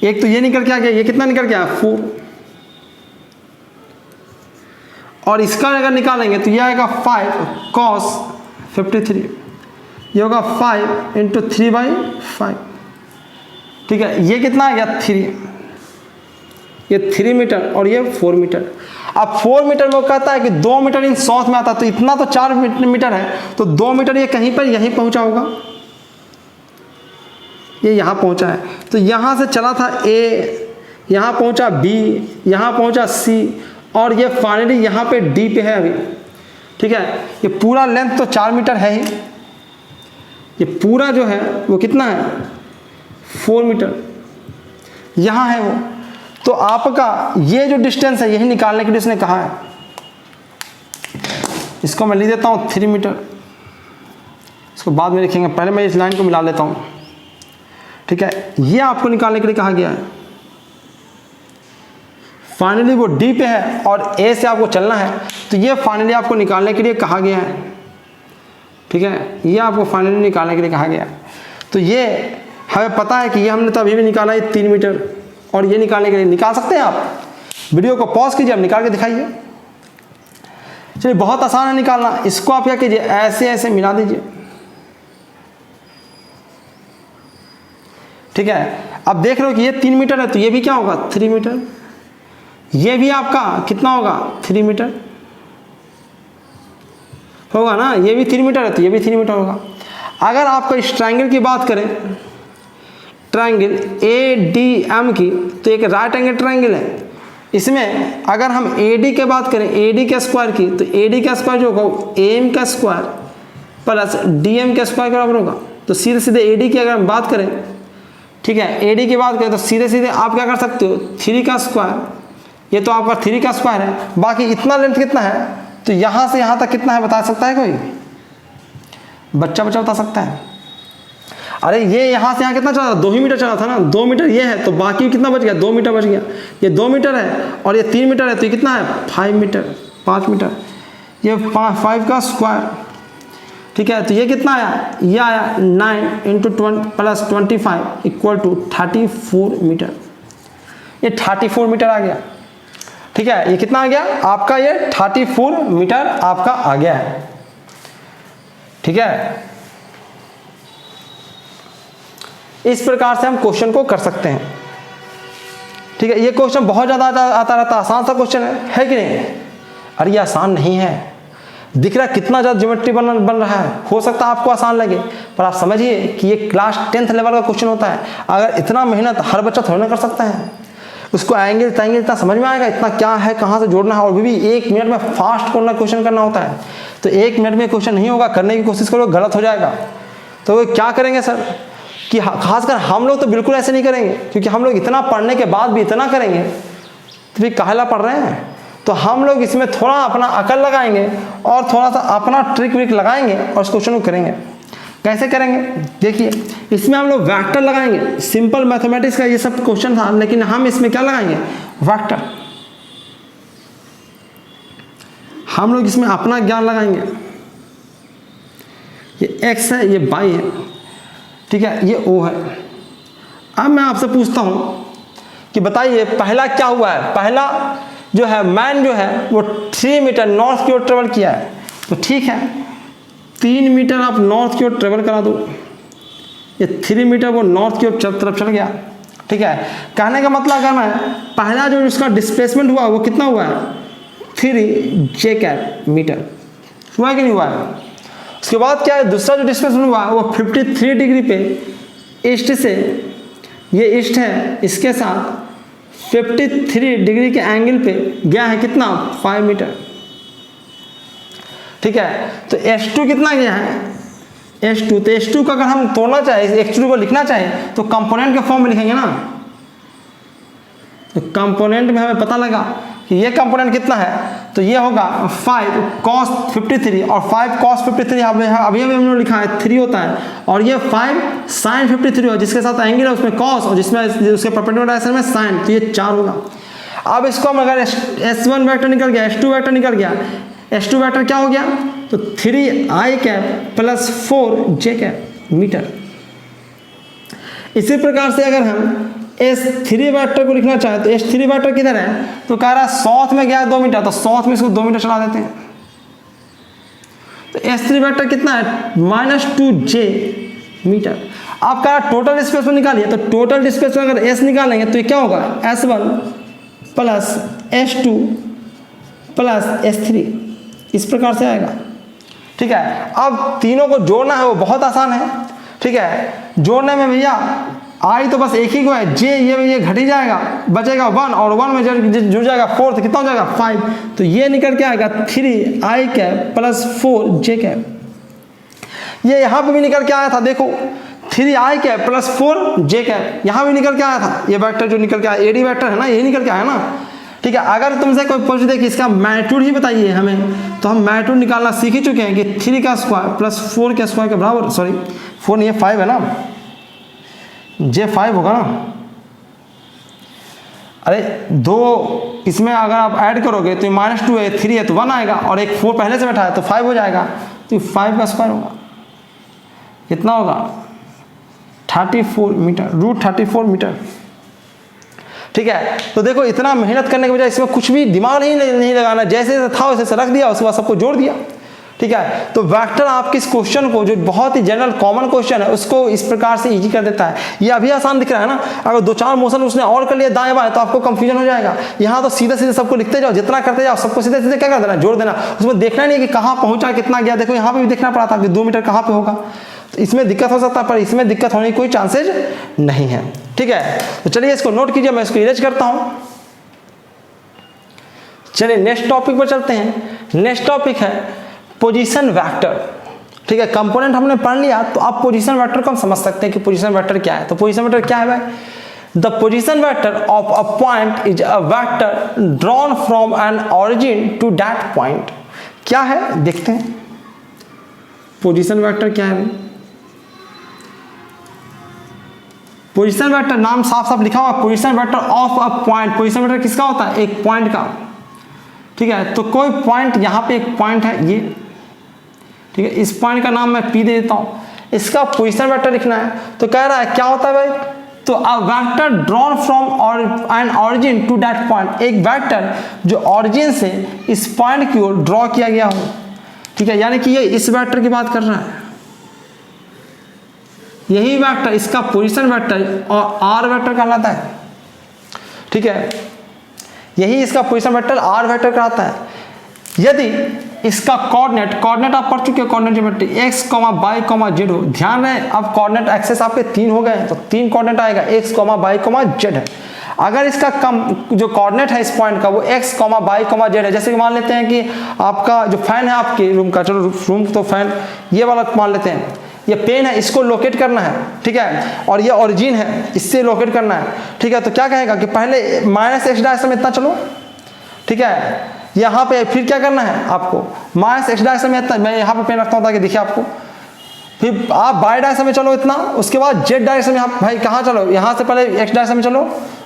एक तो ये निकल के आ गया, ये कितना निकल गया 4, और इसका अगर निकालेंगे तो ये आएगा 5 cos 53, ये होगा 5 इंटू 3/5। ठीक है, ये कितना आ गया 3, ये 3 मीटर और ये 4 मीटर। अब 4 मीटर में वो कहता है कि 2 मीटर इन साउथ में आता, तो इतना तो 4 मीटर है, तो 2 मीटर ये कहीं पर यहीं पहुंचा होगा, ये यहाँ पहुंचा है, तो यहाँ से चला था ए, यहाँ पहुंचा बी, यहाँ पहुंचा सी, और ये फाइनली यहाँ पे डी पे है अभी। ठीक है, ये पूरा लेंथ तो 4 मीटर है ही, ये पूरा जो है वो कितना है 4 मीटर, यहाँ है वो। तो आपका ये जो डिस्टेंस है यही निकालने के लिए उसने कहा है। इसको मैं लिख देता हूँ 3 मीटर, इसको बाद में लिखेंगे, पहले मैं इस लाइन को मिला लेता हूँ। ठीक है, ये आपको निकालने के लिए कहा गया है। फाइनली वो डी पे है और ए से आपको चलना है, तो ये फाइनली आपको निकालने के लिए कहा गया है। ठीक है, ये आपको फाइनली निकालने के लिए कहा गया है। तो ये हमें पता है कि ये हमने तो अभी भी निकाला है 3 मीटर, और ये निकालने के लिए निकाल सकते हैं आप। वीडियो को पॉज कीजिए, अब निकाल के दिखाइए। चलिए, बहुत आसान है निकालना। इसको आप क्या कीजिए, ऐसे ऐसे मिला दीजिए। ठीक है, अब देख रहे हो कि ये 3 मीटर है, तो ये भी क्या होगा 3 मीटर, ये भी आपका कितना होगा 3 मीटर होगा ना, ये भी 3 मीटर है, तो ये भी 3 मीटर होगा। अगर आपको इस ट्रायंगल की बात करें, ट्रायंगल ADM की, तो एक राइट एंगल ट्रायंगल है। इसमें अगर हम AD के बात करें, AD के स्क्वायर की, तो AD का स्क्वायर जो होगा AM का स्क्वायर प्लस DM के स्क्वायर के बराबर होगा। तो सीधे सीधे AD की अगर हम बात करें, ठीक है, AD की बात करें तो सीधे सीधे आप क्या कर सकते हो 3 का स्क्वायर, ये तो आपका 3 का स्क्वायर है, बाकी इतना लेंथ कितना है, तो यहाँ से यहाँ तक कितना है बता सकता है कोई? बच्चा बता सकता है? अरे ये यहाँ से यहाँ कितना चला था, 2 ही मीटर चला था ना, 2 मीटर ये है, तो बाकी कितना बच गया 2 मीटर बच गया। ये 2 मीटर है और ये 3 मीटर है, तो ये कितना है 5 मीटर, 5 मीटर, ये 5 का स्क्वायर। ठीक है, तो ये कितना आया, ये आया 9 into 20 plus 25 equal to 34 metre, ये 34 मीटर आ गया। ठीक है, ये कितना आ गया आपका, ये 34 मीटर आपका आ गया है। ठीक है, इस प्रकार से हम क्वेश्चन को कर सकते हैं। ठीक है, ये क्वेश्चन बहुत ज़्यादा आता रहता है, आसान सा क्वेश्चन है कि नहीं? अरे ये आसान नहीं है, दिख रहा है कितना ज़्यादा ज्योमेट्री बन रहा है। हो सकता है आपको आसान लगे, पर आप समझिए कि ये क्लास 10th लेवल का क्वेश्चन होता है। अगर इतना मेहनत हर बच्चा थोड़ा ना कर सकता है, उसको एंगल तैंगल इतना समझ में आएगा, इतना क्या है, कहाँ से जोड़ना है, और भी 1 मिनट में फास्ट करना क्वेश्चन करना होता है। तो 1 मिनट में क्वेश्चन नहीं होगा, करने की कोशिश करो गलत हो जाएगा। तो वो क्या करेंगे सर कि खासकर हम लोग तो बिल्कुल ऐसे नहीं करेंगे, क्योंकि हम लोग इतना पढ़ने के बाद भी इतना करेंगे तो फिर काहेला पढ़ रहे हैं। तो हम लोग इसमें थोड़ा अपना अकल लगाएंगे और थोड़ा सा अपना ट्रिक विक लगाएंगे और इस क्वेश्चन को करेंगे। कैसे करेंगे देखिए, इसमें हम लोग वेक्टर लगाएंगे। सिंपल मैथमेटिक्स का ये सब क्वेश्चन था, लेकिन हम इसमें क्या लगाएंगे वेक्टर। हम लोग इसमें अपना ज्ञान लगाएंगे। ये x है, ये y है, ठीक है, ये O है। अब मैं आपसे पूछता हूं कि बताइए पहला क्या हुआ है। पहला जो है मैन जो है वो 3 मीटर नॉर्थ की ओर ट्रेवल किया है, तो ठीक है 3 मीटर आप नॉर्थ की ओर ट्रेवल करा दो, ये 3 मीटर वो नॉर्थ की ओर तरफ चल गया। ठीक है, कहने का मतलब करना है पहला जो उसका डिस्प्लेसमेंट हुआ वो कितना हुआ है 3 मीटर हुआ है कि नहीं हुआ है। उसके बाद क्या है, दूसरा जो डिस्प्लेसमेंट हुआ वो 53 डिग्री पे ईस्ट से, ये ईस्ट है, इसके साथ 53 डिग्री के एंगल पे गया है कितना 5 मीटर। ठीक है, तो H2 कितना गया है H2, तो H2 का अगर हम तोड़ना चाहे H2 को लिखना चाहे तो कंपोनेंट के फॉर्म में लिखेंगे ना। तो कंपोनेंट में हमें पता लगा कि ये कंपोनेंट कितना है, तो ये होगा 5 cos 53 और 5 cos 53 अभी हमने लिखा है 3 होता है, और ये 5 sin 53 हो जिसके साथ एंगल है उसमें cos और जिसमें उसके परपेंडिकुलर डायरेक्शन में sin, तो ये 4 होगा। अब इसको हम अगर S1 वेक्टर निकल गया, S2 वेक्टर निकल गया, S2 वेक्टर क्या हो गया तो 3i cap plus 4j cap metre. इसी प्रकार से अगर हम S3 वेक्टर को लिखना चाहे तो S3 वेक्टर किधर है, तो कह रहा है साउथ में गया है 2 मीटर, तो साउथ में इसको 2 मीटर चला देते हैं। तो S3 वेक्टर कितना है, -2j मीटर। आप कहा टोटल डिस्प्लेसमेंट निकालिए, तो टोटल डिस्प्लेसमेंट अगर S निकालेंगे तो ये क्या होगा, S1 plus S2 plus S3, इस प्रकार से आएगा। ठीक है, अब तीनों को जोड़ना है वो बहुत आसान है। ठीक है, जोड़ने में भैया आई तो बस एक ही को है, जे ये घट ही जाएगा, बचेगा 1 और 1 में जुड़ जाएगा 4, तो कितना हो जाएगा 5। तो ये निकल के आएगा 3i cap plus 4j cap. ये यहाँ पे भी निकल के आया था, देखो 3i cap plus 4j cap, यहाँ भी निकल के आया था। ये वेक्टर जो निकल के आया एडी वेक्टर है ना, ये निकल के आया ना। ठीक है, अगर तुमसे कोई पूछ दे कि इसका मैग्नीट्यूड ही बताइए हमें, तो हम मैग्नीट्यूड निकालना सीख ही चुके हैं कि 3 का स्क्वायर प्लस 4 के स्क्वायर के बराबर, सॉरी 4 नहीं है 5 है ना, J5 होगा ना। अरे 2 इसमें अगर आप ऐड करोगे तो -2 है, 3 है तो 1 आएगा, और एक 4 पहले से बैठा है तो 5 हो जाएगा, तो 5 का स्क्वायर होगा, कितना होगा 34 मीटर, √34 मीटर। ठीक है, तो देखो इतना मेहनत करने के बजाय इसमें कुछ भी दिमाग नहीं लगाना, जैसे था वैसे रख दिया, उसके बाद सबको जोड़ दिया। ठीक है, तो वेक्टर आपके इस क्वेश्चन को, जो बहुत ही जनरल कॉमन क्वेश्चन है, उसको इस प्रकार से इजी कर देता है। ये अभी आसान दिख रहा है ना, अगर 2-4 मोशन उसने और कर लिया दाएं बाएं तो आपको कंफ्यूजन हो जाएगा। यहाँ तो सीधे सीधे सबको लिखते जाओ, जितना करते जाओ सबको सीधे सीधे क्या कर देना, जोड़ देना। उसमें देखना नहीं है कि कहाँ पहुंचा कितना गया। देखो यहाँ पे भी देखना पड़ा था कि 2 मीटर कहाँ पे होगा, तो इसमें दिक्कत हो सकता है, पर इसमें दिक्कत होने की कोई चांसेज नहीं है। ठीक है, तो चलिए इसको नोट कीजिए, मैं इसको इरेज करता हूं। चलिए नेक्स्ट टॉपिक पर चलते हैं। नेक्स्ट टॉपिक है पोजीशन वेक्टर। ठीक है, कंपोनेंट हमने पढ़ लिया, तो आप पोजीशन वेक्टर को हम समझ सकते हैं कि पोजीशन वेक्टर क्या है। तो पोजीशन वेक्टर क्या है भाई, the position vector of a point is a vector drawn from an origin to that point. क्या है देखते हैं, पोजीशन वेक्टर क्या है। पोजीशन वेक्टर नाम साफ साफ लिखा हुआ, position vector of a point. Position vector किसका होता है, एक पॉइंट का। ठीक है, तो कोई पॉइंट, यहाँ पे एक पॉइंट है ये, ठीक है, इस पॉइंट का नाम मैं P दे देता हूँ, इसका पोजीशन वेक्टर लिखना है। तो कह रहा है क्या होता है भाई, तो a vector drawn from an origin to that point, एक वेक्टर जो ऑरिजिन से इस पॉइंट की ओर ड्रॉ किया गया हो। ठीक है, यानी कि ये इस वेक्टर की बात कर रहा है, यही वेक्टर इसका पोजीशन वेक्टर और आर वेक्टर कहलाता है। ठीक है, यही इसका पोजीशन वेक्टर आर वेक्टर कहलाता है। यदि इसका कोऑर्डिनेट आप पढ़ चुके हैं, coordinate geometry x, y, z हो। ध्यान रहे, अब कोऑर्डिनेट एक्सेस आपके 3 हो गए हैं, तो 3 कोऑर्डिनेट आएगा, x, y, z है। अगर इसका जो कोऑर्डिनेट है इस पॉइंट का वो x, y, z है, जैसे कि मान लेते हैं कि आपका जो फैन है आपके रूम का, चलो रूम तो फैन ये वाला मान लेते हैं, ये पेन है, इसको लोकेट करना है। ठीक है, और ये ओरिजिन है, इससे लोकेट करना है। ठीक है, तो क्या कहेगा कि पहले -x डायरेक्शन में इतना चलो। ठीक है, यहाँ पे फिर क्या करना है आपको, -x डायरेक्शन में इतना, मैं यहाँ पे पेन रखता हूँ ताकि दिखे आपको। फिर आप y डायरेक्शन में चलो इतना, उसके बाद z डायरेक्शन में आप भाई कहाँ चलो, यहाँ से पहले x डायरेक्शन में चलो,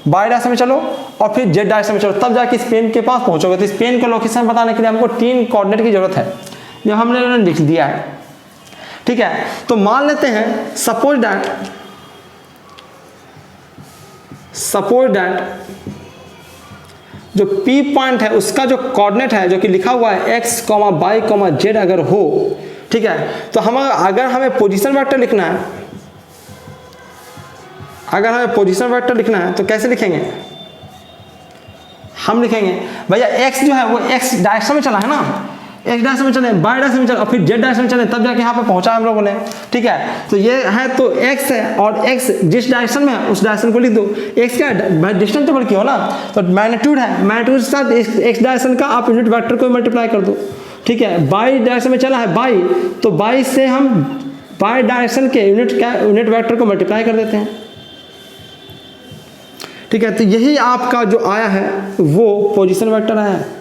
y डायरेक्शन में चलो, और फिर z डायरेक्शन में चलो, तब जाके इस पेन के पास पहुँचोगे। तो इस पेन का लोकेशन बताने के लिए हमको 3 कोऑर्डिनेट की जरूरत है, जो हमने लिख दिया है। ठीक है, तो मान लेते हैं सपोज दैट जो P पॉइंट है उसका जो कोऑर्डिनेट है, जो कि लिखा हुआ है x, y, z अगर हो। ठीक है, तो अगर हमें पोजीशन वेक्टर लिखना है, तो कैसे लिखेंगे, हम लिखेंगे भैया x जो है वो x डायरेक्शन में चला है ना, x डायरेक्शन में चले, y डायरेक्शन में चले, और फिर z डायरेक्शन में चले, तब जाके यहाँ पे पहुंचा हम लोगों ने। ठीक है, तो ये है तो x है, और x जिस डायरेक्शन में है उस डायरेक्शन को लिख दो। x का डिस्टेंस टेबल क्यों ना, तो मैग्नीट्यूड है, मैग्नीट्यूड के साथ x डायरेक्शन का आप यूनिट वेक्टर को मल्टीप्लाई कर दो। ठीक है, y डायरेक्शन में चला है y, तो y से हम y डायरेक्शन के यूनिट वेक्टर को मल्टीप्लाई कर देते हैं। ठीक है, तो यही आपका जो आया है वो पोजीशन वेक्टर आया है,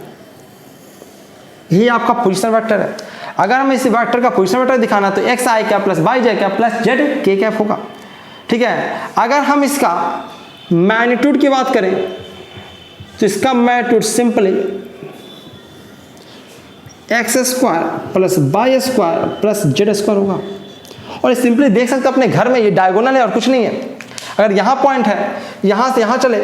यही आपका पोजीशन वेक्टर है। अगर हमें इस वेक्टर का पोजीशन वेक्टर दिखाना है तो x i क्या प्लस y j क्या प्लस z k कैप होगा। ठीक है, अगर हम इसका मैग्नीट्यूड की बात करें तो इसका magnitude simply x square plus y square plus z square होगा। और सिंपली देख सकते हो अपने घर में ये डायगोनल है और कुछ नहीं है। अगर यहाँ पॉइंट है, यहाँ से यहाँ चले